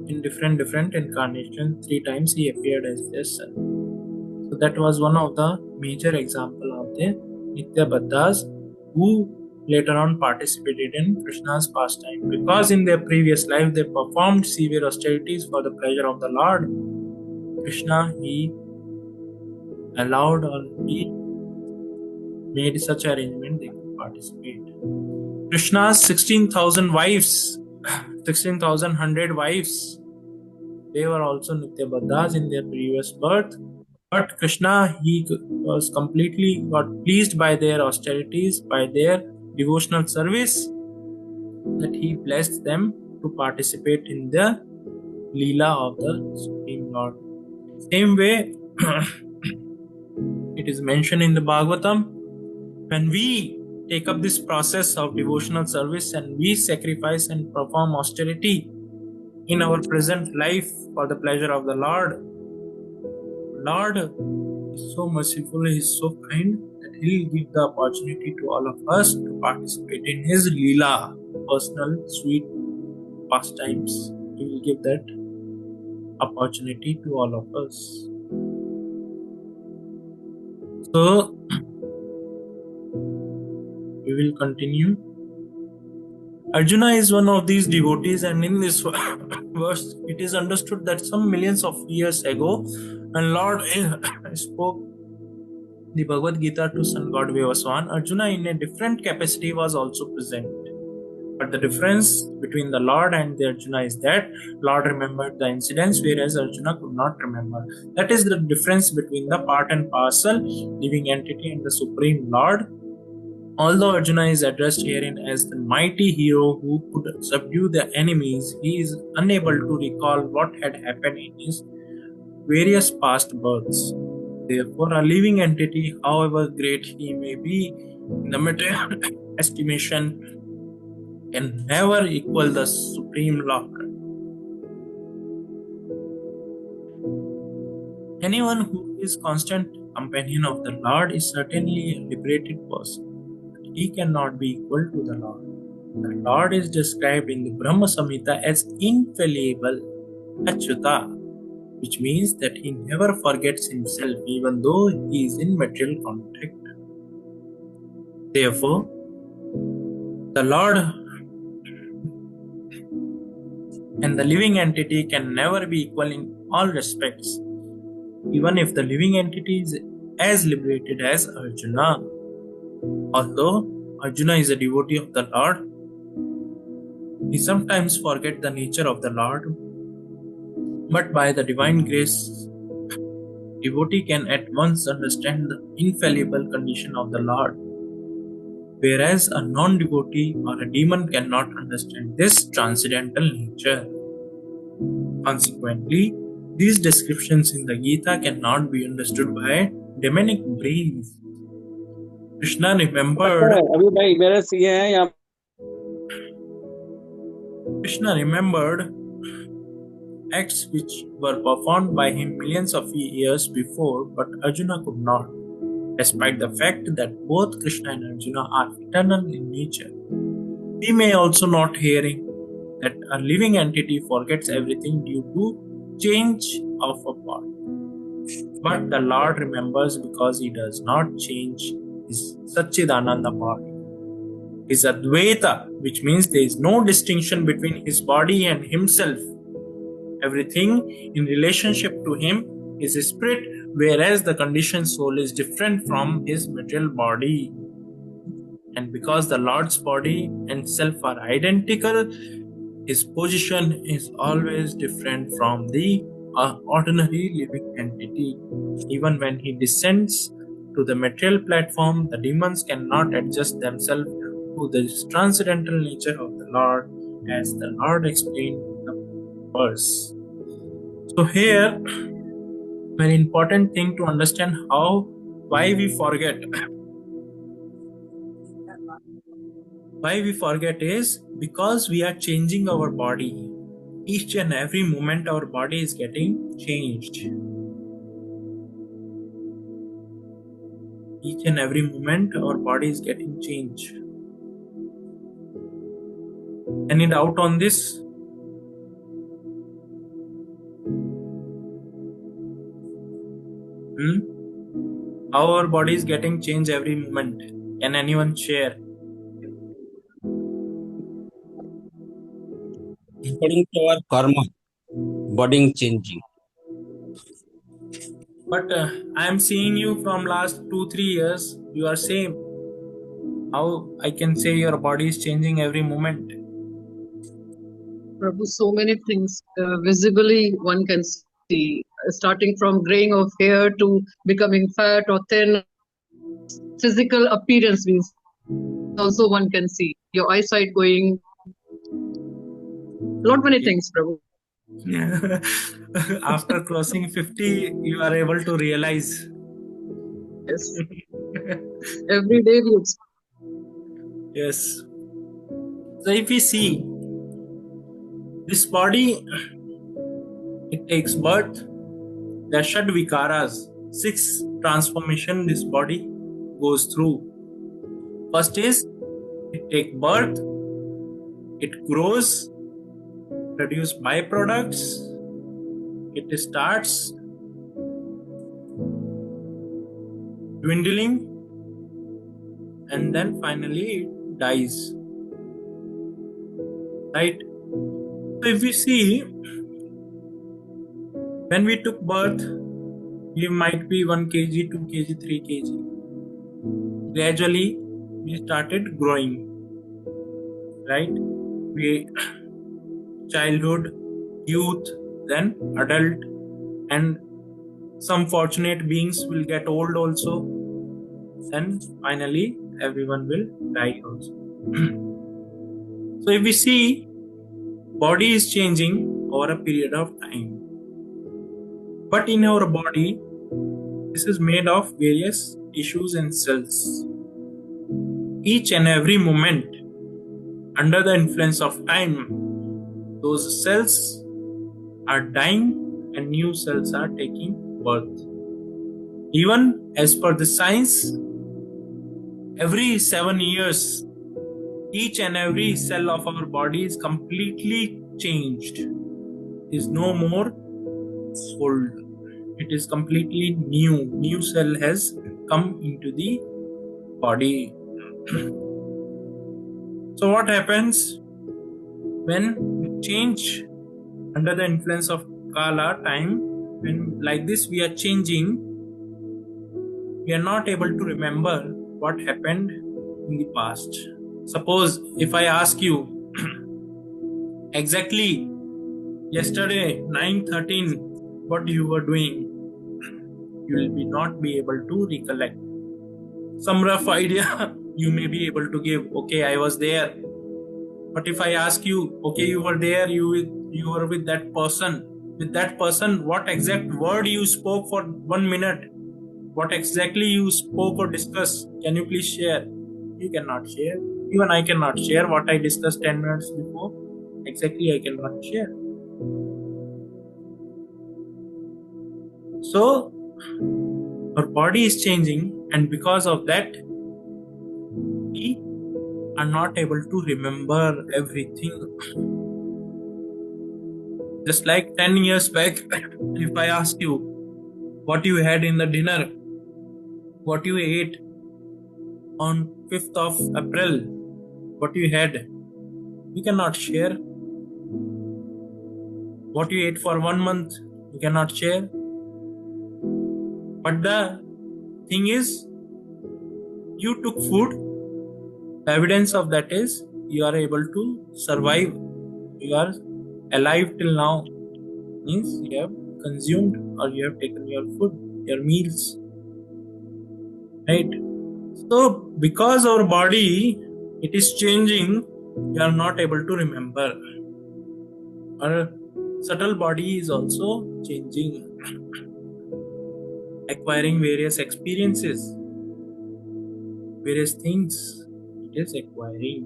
S1: In different incarnations, 3 times He appeared as their son. So that was one of the major example of the Nitya Baddhas who later on participated in Krishna's pastime. Because in their previous life they performed severe austerities for the pleasure of the Lord, Krishna, He allowed or He made such arrangement they could participate. Krishna's 16,000 wives, 16,100 wives, they were also Nitya Baddhas in their previous birth, But Krishna, he was completely got pleased by their austerities, by their devotional service, that he blessed them to participate in the Leela of the Supreme Lord. Same way, it is mentioned in the Bhagavatam, when we take up this process of devotional service and we sacrifice and perform austerity in our present life for the pleasure of the Lord is so merciful, He is so kind that He'll give the opportunity to all of us to participate in His Leela, personal, sweet pastimes. He will give that opportunity to all of us. So, we will continue. Arjuna is one of these devotees, and in this verse, it is understood that some millions of years ago, when Lord spoke the Bhagavad Gita to sun god Vivaswan, Arjuna in a different capacity was also present. But the difference between the Lord and the Arjuna is that Lord remembered the incidents, whereas Arjuna could not remember. That is the difference between the part and parcel, living entity, and the Supreme Lord. Although Arjuna is addressed herein as the mighty hero who could subdue the enemies, he is unable to recall what had happened in his various past births. Therefore, a living entity, however great he may be in the material estimation, can never equal the Supreme Lord. Anyone who is constant companion of the Lord is certainly a liberated person. He cannot be equal to the Lord. The Lord is described in the Brahma Samhita as infallible, Achyuta, which means that he never forgets himself even though he is in material contact. Therefore, the Lord and the living entity can never be equal in all respects, even if the living entity is as liberated as Arjuna. Although Arjuna is a devotee of the Lord, he sometimes forgets the nature of the Lord, but by the divine grace, devotee can at once understand the infallible condition of the Lord, whereas a non-devotee or a demon cannot understand this transcendental nature. Consequently, these descriptions in the Gita cannot be understood by demonic brains. Krishna remembered
S4: अभी भाई मेरा CA है यहाँ
S1: acts which were performed by him millions of years before, but Arjuna could not, despite the fact that both Krishna and Arjuna are eternal in nature. We may also not hearing that a living entity forgets everything due to change of a body. But the Lord remembers because he does not change his Satchidananda body. His Advaita, which means there is no distinction between his body and himself. Everything in relationship to him is a spirit, whereas the conditioned soul is different from his material body. And because the Lord's body and self are identical, his position is always different from the ordinary living entity. Even when he descends to the material platform, the demons cannot adjust themselves to the transcendental nature of the Lord, as the Lord explained in the verse. So here, very important thing to understand why we forget. Why we forget is because we are changing our body. Each and every moment our body is getting changed. Each and every moment our body is getting changed. Any doubt on this? How our body is getting changed every moment? Can anyone share?
S4: according to our karma, body changing.
S1: But I am seeing you from last 2-3 years. You are same. How I can say your body is changing every moment?
S7: Prabhu, so many things visibly one can see. starting from graying of hair to becoming fat or thin. Physical appearance means also one can see your eyesight going. Not many things, Prabhu.
S1: After crossing 50, you are able to realize.
S7: Yes. Every day we
S1: Yes. So if we see this body, it takes birth. There are Shad Vikaras, 6 transformation this body goes through. First is it takes birth, it grows, produce byproducts, it starts dwindling, and then finally it dies. Right? So if we see, when we took birth, we might be 1 kg, 2 kg, 3 kg. Gradually, we started growing. Right? We childhood, youth, then adult, and some fortunate beings will get old also, and finally everyone will die also. So if we see, body is changing over a period of time, but in our body this is made of various tissues and cells. Each and every moment, under the influence of time, those cells are dying and new cells are taking birth. Even as per the science, every 7 years, each and every cell of our body is completely changed. It is no more old. It is completely new. New cell has come into the body. So what happens when we change under the influence of Kala, time? When like this we are changing, we are not able to remember what happened in the past. Suppose if I ask you exactly yesterday 9:13 what you were doing, you will not be able to recollect. Some rough idea you may be able to give. Okay, I was there. But if I ask you, okay, you were there, you were with that person. With that person, what exact word you spoke for 1 minute? What exactly you spoke or discussed? Can you please share? You cannot share. Even I cannot share what I discussed 10 minutes before. Exactly, I cannot share. So, our body is changing, and because of that, we are not able to remember everything. Just like 10 years back, if I ask you what you had in the dinner, what you ate on 5th of April, what you had, you cannot share. What you ate for 1 month, you cannot share. But the thing is, you took food. The evidence of that is you are able to survive. You are alive till now. Means you have consumed or you have taken your food, your meals. Right? So because our body, it is changing, we are not able to remember. Our subtle body is also changing, acquiring various experiences, various things it is acquiring.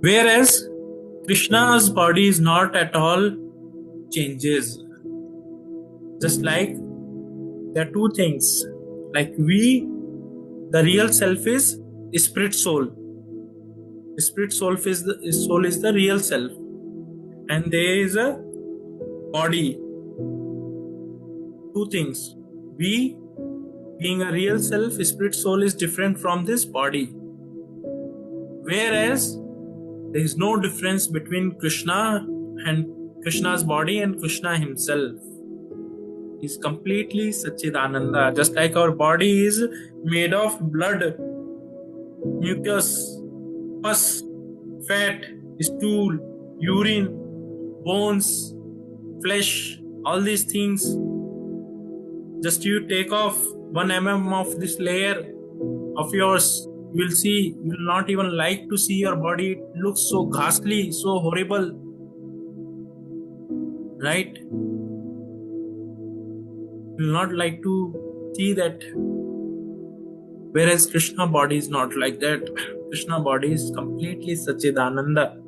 S1: Whereas Krishna's body is not at all changes. Just like there are two things. Like we, the real self is spirit soul. Spirit soul is the real self. And there is a body. Two things. We, being a real self, spirit soul is different from this body. Whereas there is no difference between Krishna and Krishna's body and Krishna himself. He is completely Satchidananda. Just like our body is made of blood, mucus, pus, fat, stool, urine, bones, flesh, all these things. Just you take off 1 mm of this layer of yours, you will see, you will not even like to see your body. It looks so ghastly, so horrible, right? You will not like to see that. Whereas Krishna body is not like that. Krishna body is completely Sachidananda.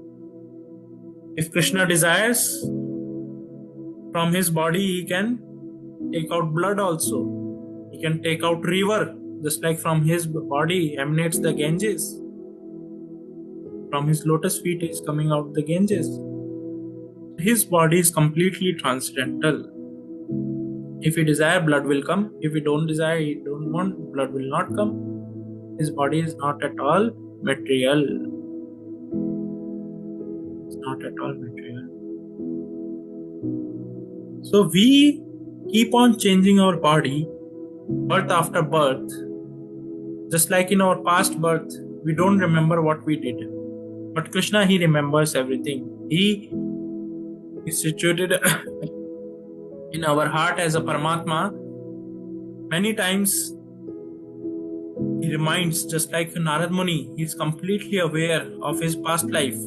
S1: If Krishna desires, from his body he can take out blood also. He can take out river, just like from his body emanates the Ganges. From his lotus feet is coming out the Ganges. His body is completely transcendental. If he desire, blood will come. If he don't desire, he don't want, blood will not come. His body is not at all material. It's not at all material. So we keep on changing our body, birth after birth. Just like in our past birth, we don't remember what we did. But Krishna, he remembers everything. He is situated in our heart as a Paramatma. Many times he reminds, just like Narad Muni, he is completely aware of his past life.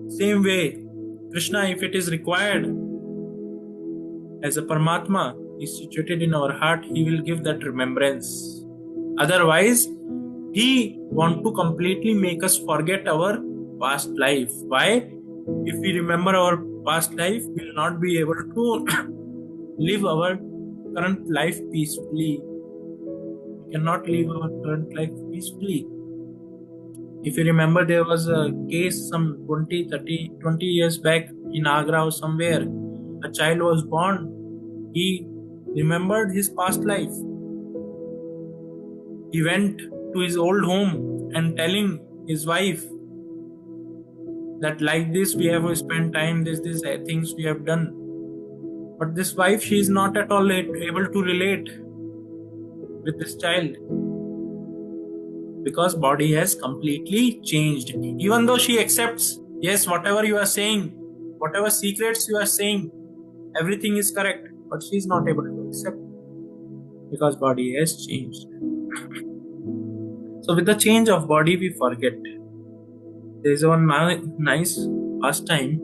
S1: Same way, Krishna, if it is required, as a Paramatma is situated in our heart, he will give that remembrance. Otherwise, he want to completely make us forget our past life. Why? If we remember our past life, we will not be able to live our current life peacefully. We cannot live our current life peacefully. If you remember, there was a case some 20 years back in Agra or somewhere. A child was born. He remembered his past life. He went to his old home and telling his wife that like this we have spent time, this things we have done. But this wife, she is not at all able to relate with this child because body has completely changed. Even though she accepts, yes, whatever you are saying, whatever secrets you are saying, everything is correct, but she is not able to accept because body has changed. So with the change of body, we forget. There is one nice pastime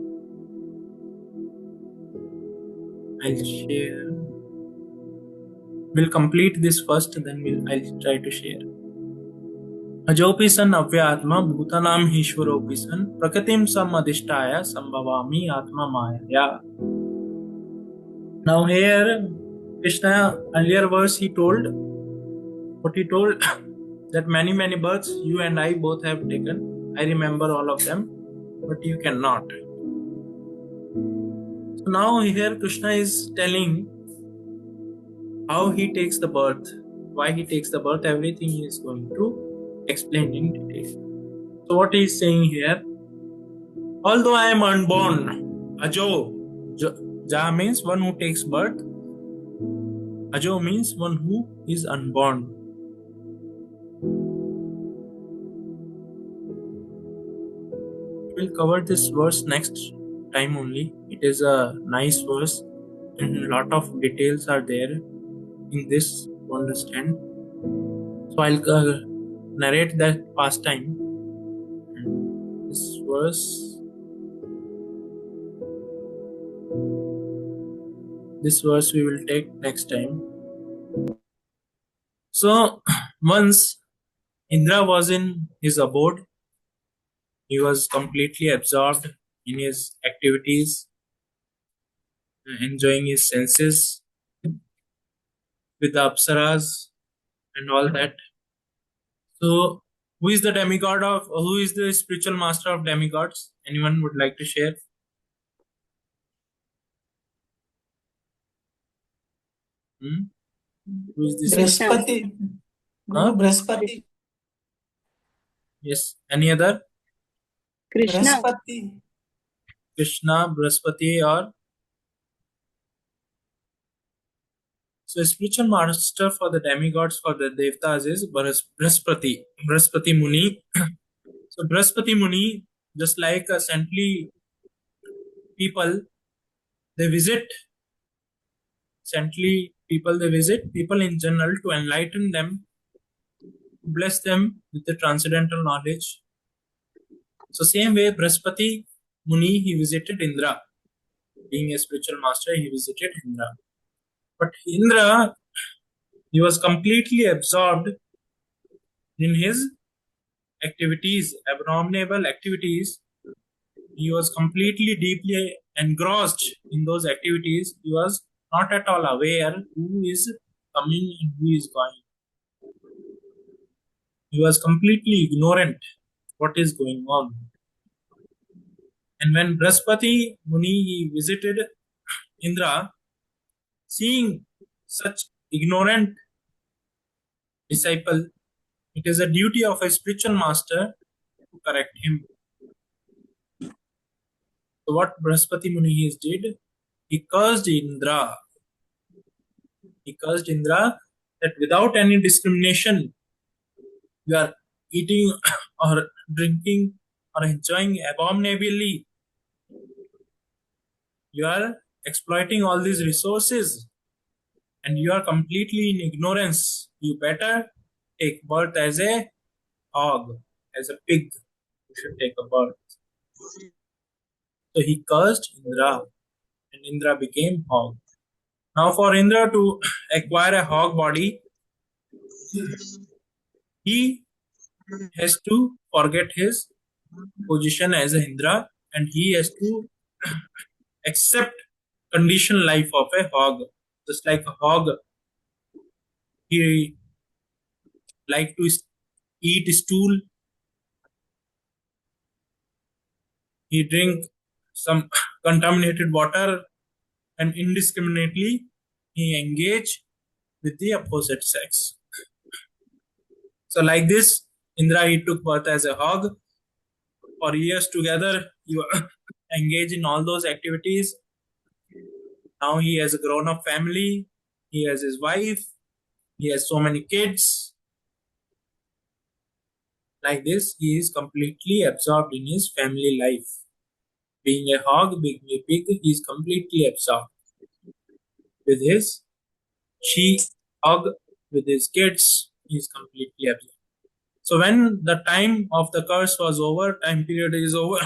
S1: I'll share. We'll complete this first, then I'll try to share. Ajopi san avyatma bhutanam hishwaropi san prakatim samadhishtaya sambhavami atma maya. Now here, Krishna, earlier verse he told, that many births you and I both have taken. I remember all of them, but you cannot. So now here Krishna is telling how he takes the birth, why he takes the birth, everything he is going to explain in detail. So what he is saying here, although I am unborn, Ajo, Ja means one who takes birth, Ajo means one who is unborn. We'll cover this verse next time only. It is a nice verse and a lot of details are there in this to understand. So I'll narrate that pastime. This verse we will take next time. So once Indra was in his abode, he was completely absorbed in his activities, enjoying his senses with the apsaras and all that. So who is the spiritual master of demigods? Anyone would like to share? Who is this?
S3: Brihaspati.
S1: Huh?
S3: Brihaspati.
S1: Yes. Any other?
S5: Krishna.
S3: Brihaspati.
S1: Krishna, Brihaspati, or so spiritual master for the demigods, for the devtas is Brihaspati Muni. So Brihaspati Muni, just like saintly people, they visit, saintly people, they visit people in general to enlighten them, bless them with the transcendental knowledge. So same way Brihaspati Muni, he visited Indra. Being a spiritual master, he visited Indra. But Indra, he was completely absorbed in his activities, abominable activities. He was completely deeply engrossed in those activities. He was not at all aware who is coming and who is going. He was completely ignorant what is going on. And when Brihaspati Muni he visited Indra, seeing such ignorant disciple, it is a duty of a spiritual master to correct him. So what Brihaspati Muni did, he cursed Indra. He cursed Indra that without any discrimination, you are eating or drinking or enjoying abominably. You are exploiting all these resources and you are completely in ignorance. You better take birth as a hog, as a pig. You should take a birth. So he cursed Indra and Indra became hog. Now for Indra to acquire a hog body, he has to forget his position as a Indra and he has to accept conditioned life of a hog. Just like a hog, he like to eat stool, he drink some contaminated water and indiscriminately he engage with the opposite sex. So like this, Indra he took birth as a hog. For years together, he engaged in all those activities. Now he has a grown-up family. He has his wife. He has so many kids. Like this, he is completely absorbed in his family life. Being a hog, being a pig, he is completely absorbed with his she hog, with his kids. He is completely absorbed. So when the time of the curse was over, time period is over.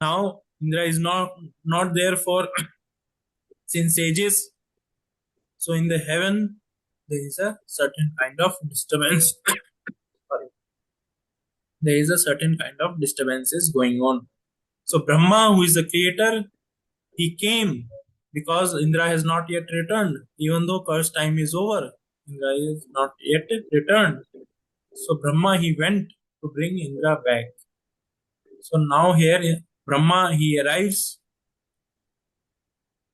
S1: Now Indra is not there for since ages. So in the heaven, there is a certain kind of disturbance. Sorry. There is a certain kind of disturbances going on. So Brahma, who is the creator, he came because Indra has not yet returned. Even though curse time is over, Indra is not yet returned. So Brahma, he went to bring Indra back. So now here Brahma, he arrives.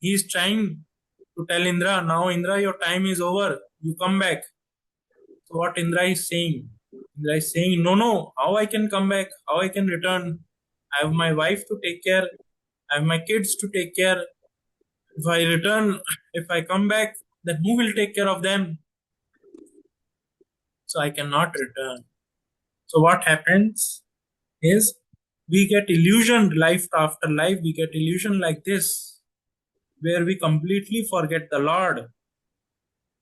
S1: He is trying to tell Indra, now Indra, your time is over. You come back. So what Indra is saying? Indra is saying, no, how I can come back? How I can return? I have my wife to take care. I have my kids to take care. If I return, if I come back, then who will take care of them? So I cannot return. So what happens is we get illusioned life after life. We get illusion like this, where we completely forget the Lord.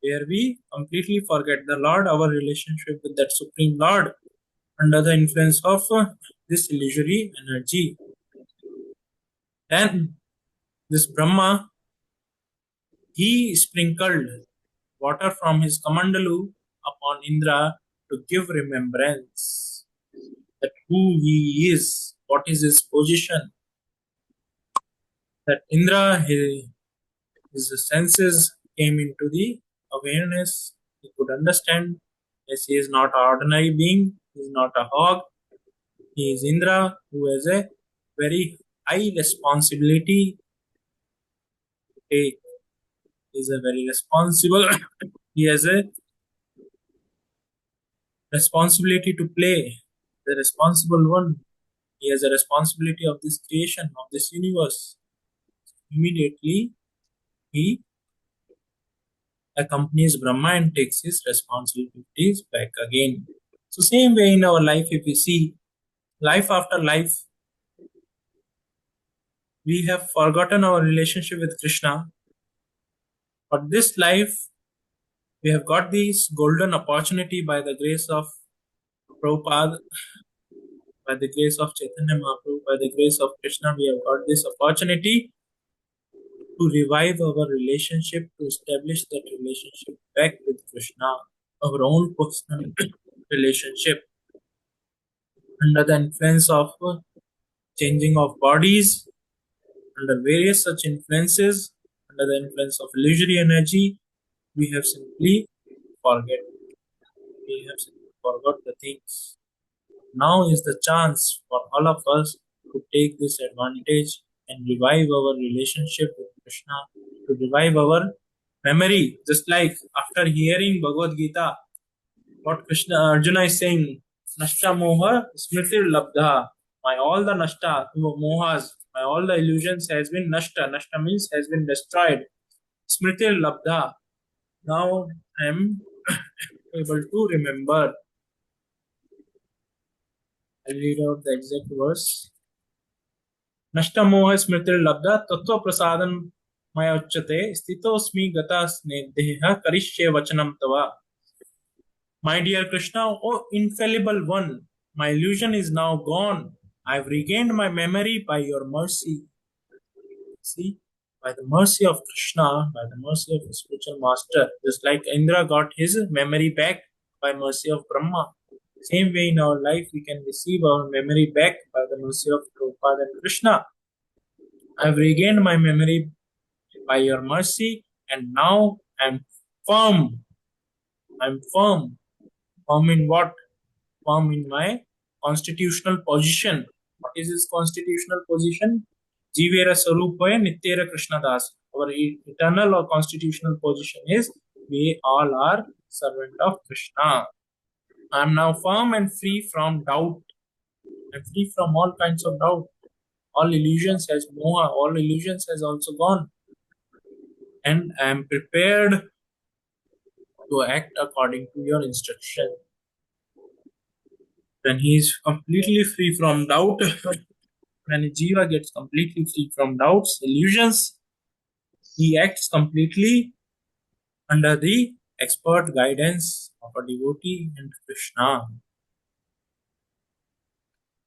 S1: Where we completely forget the Lord, our relationship with that Supreme Lord, under the influence of this illusory energy. Then this Brahma, he sprinkled water from his Kamandalu upon Indra to give remembrance that who he is, what is his position. That Indra, his senses came into the awareness. He could understand, yes, he is not an ordinary being, he is not a hog, he is Indra, who has a very high responsibility to take. He is a very responsible, he has a responsibility to play, the responsible one. He has a responsibility of this creation, of this universe. Immediately, he accompanies Brahma and takes his responsibilities back again. So same way in our life, if we see life after life, we have forgotten our relationship with Krishna. But this life, we have got this golden opportunity by the grace of Prabhupada, by the grace of Chaitanya Mahaprabhu, by the grace of Krishna, we have got this opportunity to revive our relationship, to establish that relationship back with Krishna, our own personal relationship, under the influence of changing of bodies, under various such influences, under the influence of illusory energy, we have simply forget. We have simply forgot the things. Now is the chance for all of us to take this advantage and revive our relationship with Krishna, to revive our memory. Just like after hearing Bhagavad Gita, what Krishna Arjuna is saying, Nashta Moha Smriti Labdha. My all the Nashta Mohas, my all the illusions has been Nashta. Nashta means has been destroyed. Smriti Labdha. Now I am able to remember. I'll read out the exact verse. नष्टमोह स्मृतिर्लब्धा तत्व प्रसादन मया उच्यते स्थितोस्मि गता स्नेह करिष्ये वचनम तवा. My dear Krishna, oh infallible one, my illusion is now gone. I've regained my memory by your mercy. See, by the mercy of Krishna, by the mercy of the spiritual master, just like Indra got his memory back by mercy of Brahma. Same way in our life, we can receive our memory back by the mercy of Prabhupada and Krishna. I've regained my memory by your mercy, and now I'm firm. I'm firm. Firm in what? Firm in my constitutional position. What is his constitutional position? Jivera Sarupaya Nityera Krishna Das. Our eternal or constitutional position is we all are servant of Krishna. I'm now firm and free from doubt. I'm free from all kinds of doubt. All illusions has moha, all illusions has also gone. And I am prepared to act according to your instruction. When he is completely free from doubt, when a jiva gets completely free from doubts, illusions, he acts completely under the expert guidance of a devotee and Krishna.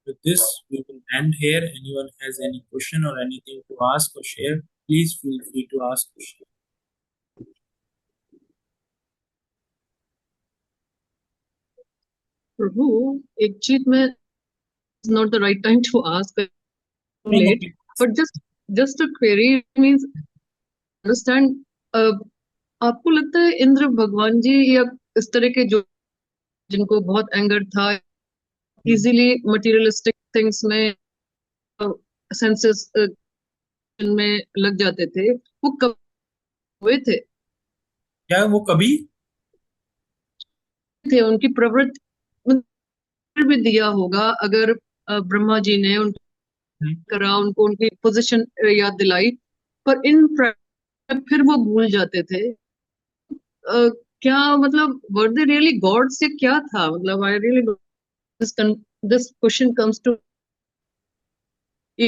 S1: With this, we will end here. Anyone has any question or anything to ask or share, please feel free to ask or share.
S7: प्रभु एक चीज में not the right time to ask, too
S1: No, no,
S7: late, but just a query means understand. आपको लगता है इंद्र भगवान जी या इस तरह के जो जिनको बहुत एंगर था इजीली मटेरियलिस्टिक थिंग्स में सेंसेस में लग जाते थे, वो कब हुए थे?
S1: क्या वो कभी
S7: थे उनकी प्रवृत्ति भी दिया होगा अगर ब्रह्मा जी ने उनको करा, उनको उनकी पोजीशन याद दिलाई, पर इन फिर वो भूल जाते थे. क्या मतलब वर दे रियली गॉड से क्या था? मतलब I really this question comes to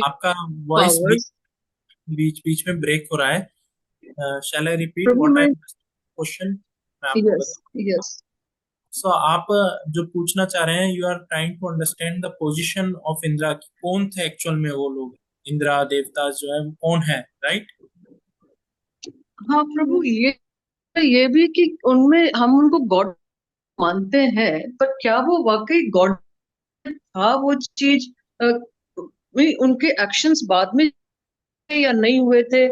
S1: आपका वॉइस बीच बीच में ब्रेक हो रहा है. Shall I repeat what I question?
S7: Yes yes.
S1: So आप जो पूछना चाह रहे हैं, you are trying to understand the position of Indra. कौन थे एक्चुअल में वो लोग, इंद्रा देवता जो है वो कौन है, राइट?
S7: हाँ प्रभु, ये भी कि उनमें हम उनको गॉड मानते हैं, पर क्या वो वाकई गॉड था? वो चीज उनके एक्शंस बाद में या नहीं हुए थे?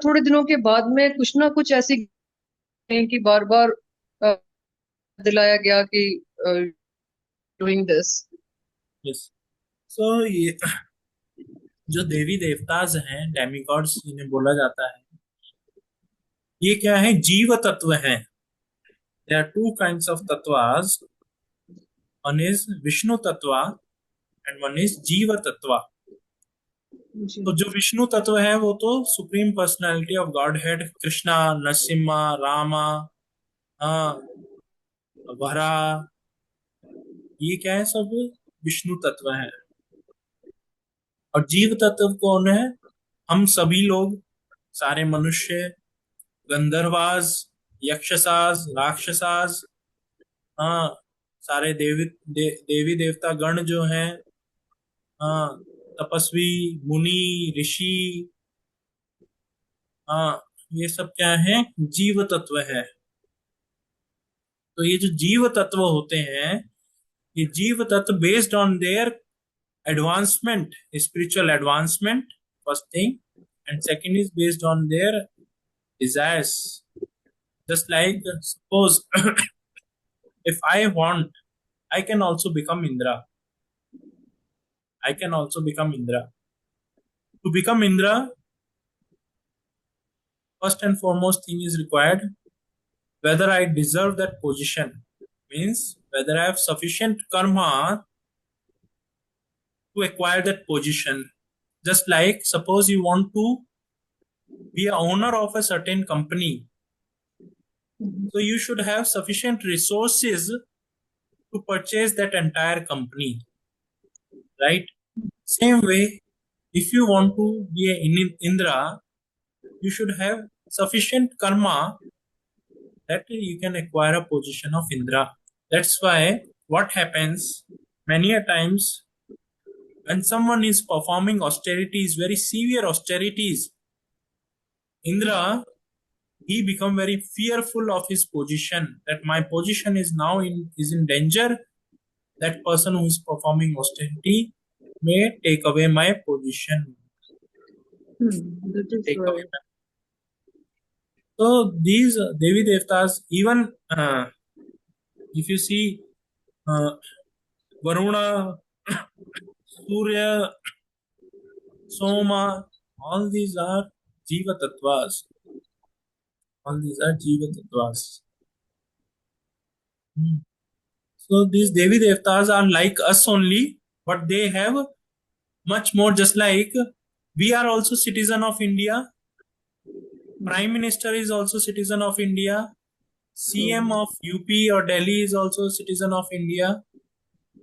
S7: थोड़े दिनों के बाद में कुछ ना कुछ ऐसी कि बार बार दिलाया गया कि डूइंग दिस.
S1: यस. सो ये जो देवी देवताज हैं, डेमिगॉड्स जिन्हें बोला जाता है, ये क्या है? जीव तत्व हैं. There are two kinds of tattvas. One is Vishnu tattva and one is जीव तत्व. तो जो विष्णु तत्व है वो तो supreme personality of God head, Krishna, Narasimha, Rama, वरा, ये क्या है? सब विष्णु तत्व है. और जीव तत्व कौन है? हम सभी लोग, सारे मनुष्य, गंधर्वास, यक्षसास, राक्षसास, हाँ, सारे देवी देवता गण जो हैं, हाँ, तपस्वी, मुनि, ऋषि, हाँ, ये सब क्या है? जीव तत्व है। तो ये जो जीव तत्व होते हैं, ये जीव तत्व based on their advancement, spiritual advancement, first thing, and second is based on their desires. Just like suppose if I want, I can also become Indra. I can also become Indra. To become Indra, first and foremost thing is required whether I deserve that position. Means whether I have sufficient karma to acquire that position. Just like suppose you want to be a owner of a certain company, so you should have sufficient resources to purchase that entire company, right? Same way, if you want to be an Indra, you should have sufficient karma that you can acquire a position of Indra. That's why what happens many a times when someone is performing austerities, very severe austerities, Indra, he become very fearful of his position, that my position is now in danger. That person who is performing austerity may take away my position.
S7: That is
S1: Take away
S7: right.
S1: my... So these Devi Devtas, even if you see Varuna, Surya, Soma, all these are Jiva Tattvas. All these are Jiva Tattvas. So these Devi Devtas are like us only, but they have much more, just like we are also citizen of India. Prime Minister is also citizen of India. CM of UP or Delhi is also a citizen of India.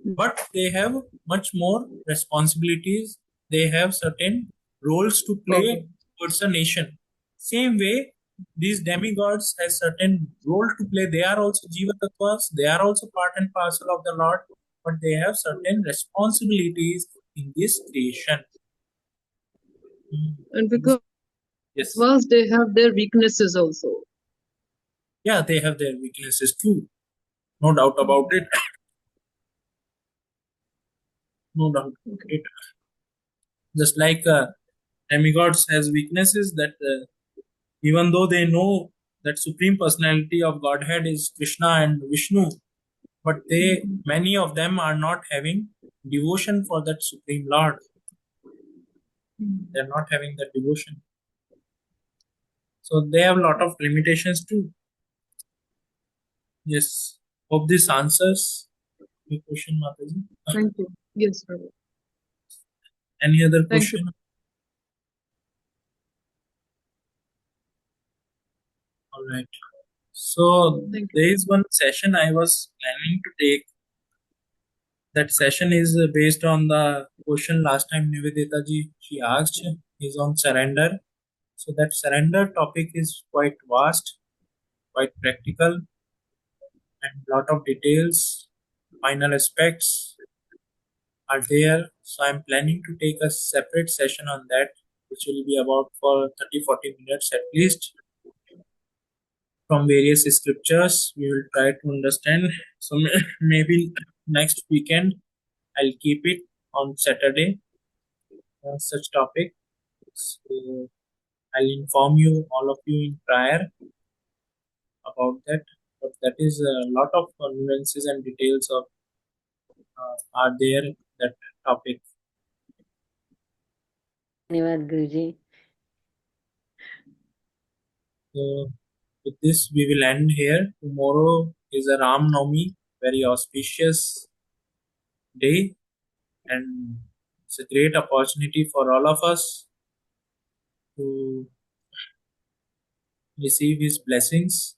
S1: But they have much more responsibilities. They have certain roles to play towards a nation. Same way, these demigods have certain role to play. They are also Jiva Tattvas. They are also part and parcel of the Lord, but they have certain responsibilities in this creation.
S7: And because
S1: Yes.
S7: they have their weaknesses also.
S1: Yeah, they have their weaknesses too. No doubt about it. No doubt about it. Just like demigods has weaknesses, that even though they know that supreme personality of Godhead is Krishna and Vishnu, but many of them are not having devotion for that supreme Lord. They are not having that devotion. So they have a lot of limitations too. Yes. Hope this answers your question, Mataji.
S7: Thank you. Yes, Prabhu.
S1: Any other
S7: Thank you.
S1: question? All right. So
S7: Thank you.
S1: there is one session I was planning to take. That session is based on the question last time Nivedita ji she asked, is on surrender. So that surrender topic is quite vast, quite practical, and lot of details, final aspects are there. So I'm planning to take a separate session on that, which will be about for 30-40 minutes at least. From various scriptures, we will try to understand. So maybe next weekend I'll keep it on Saturday, such topic. So I'll inform you, all of you, in prior about that. But that is a lot of nuances and details of are there in that topic.
S5: धन्यवाद गुरुजी.
S1: So with this, we will end here. Tomorrow is a Ram Navami, very auspicious day, and it's a great opportunity for all of us to receive his blessings,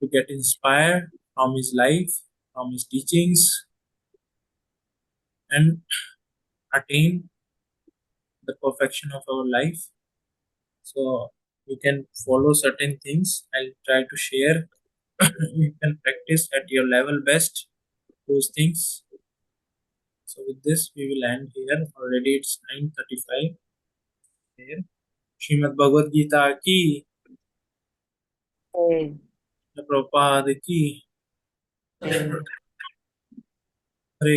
S1: to get inspired from his life, from his teachings. And attain the perfection of our life. So you can follow certain things. I'll try to share. You can practice at your level best those things. So with this, we will end here. Already it's 9:35 here. Srimad Bhagavad Gita ki, Prabhupada ki, Hare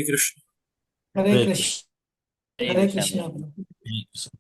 S1: Krishna.
S3: Hare
S4: Hare
S3: Krishna.
S4: Krishna.
S3: Hare Krishna.
S4: Hare Krishna.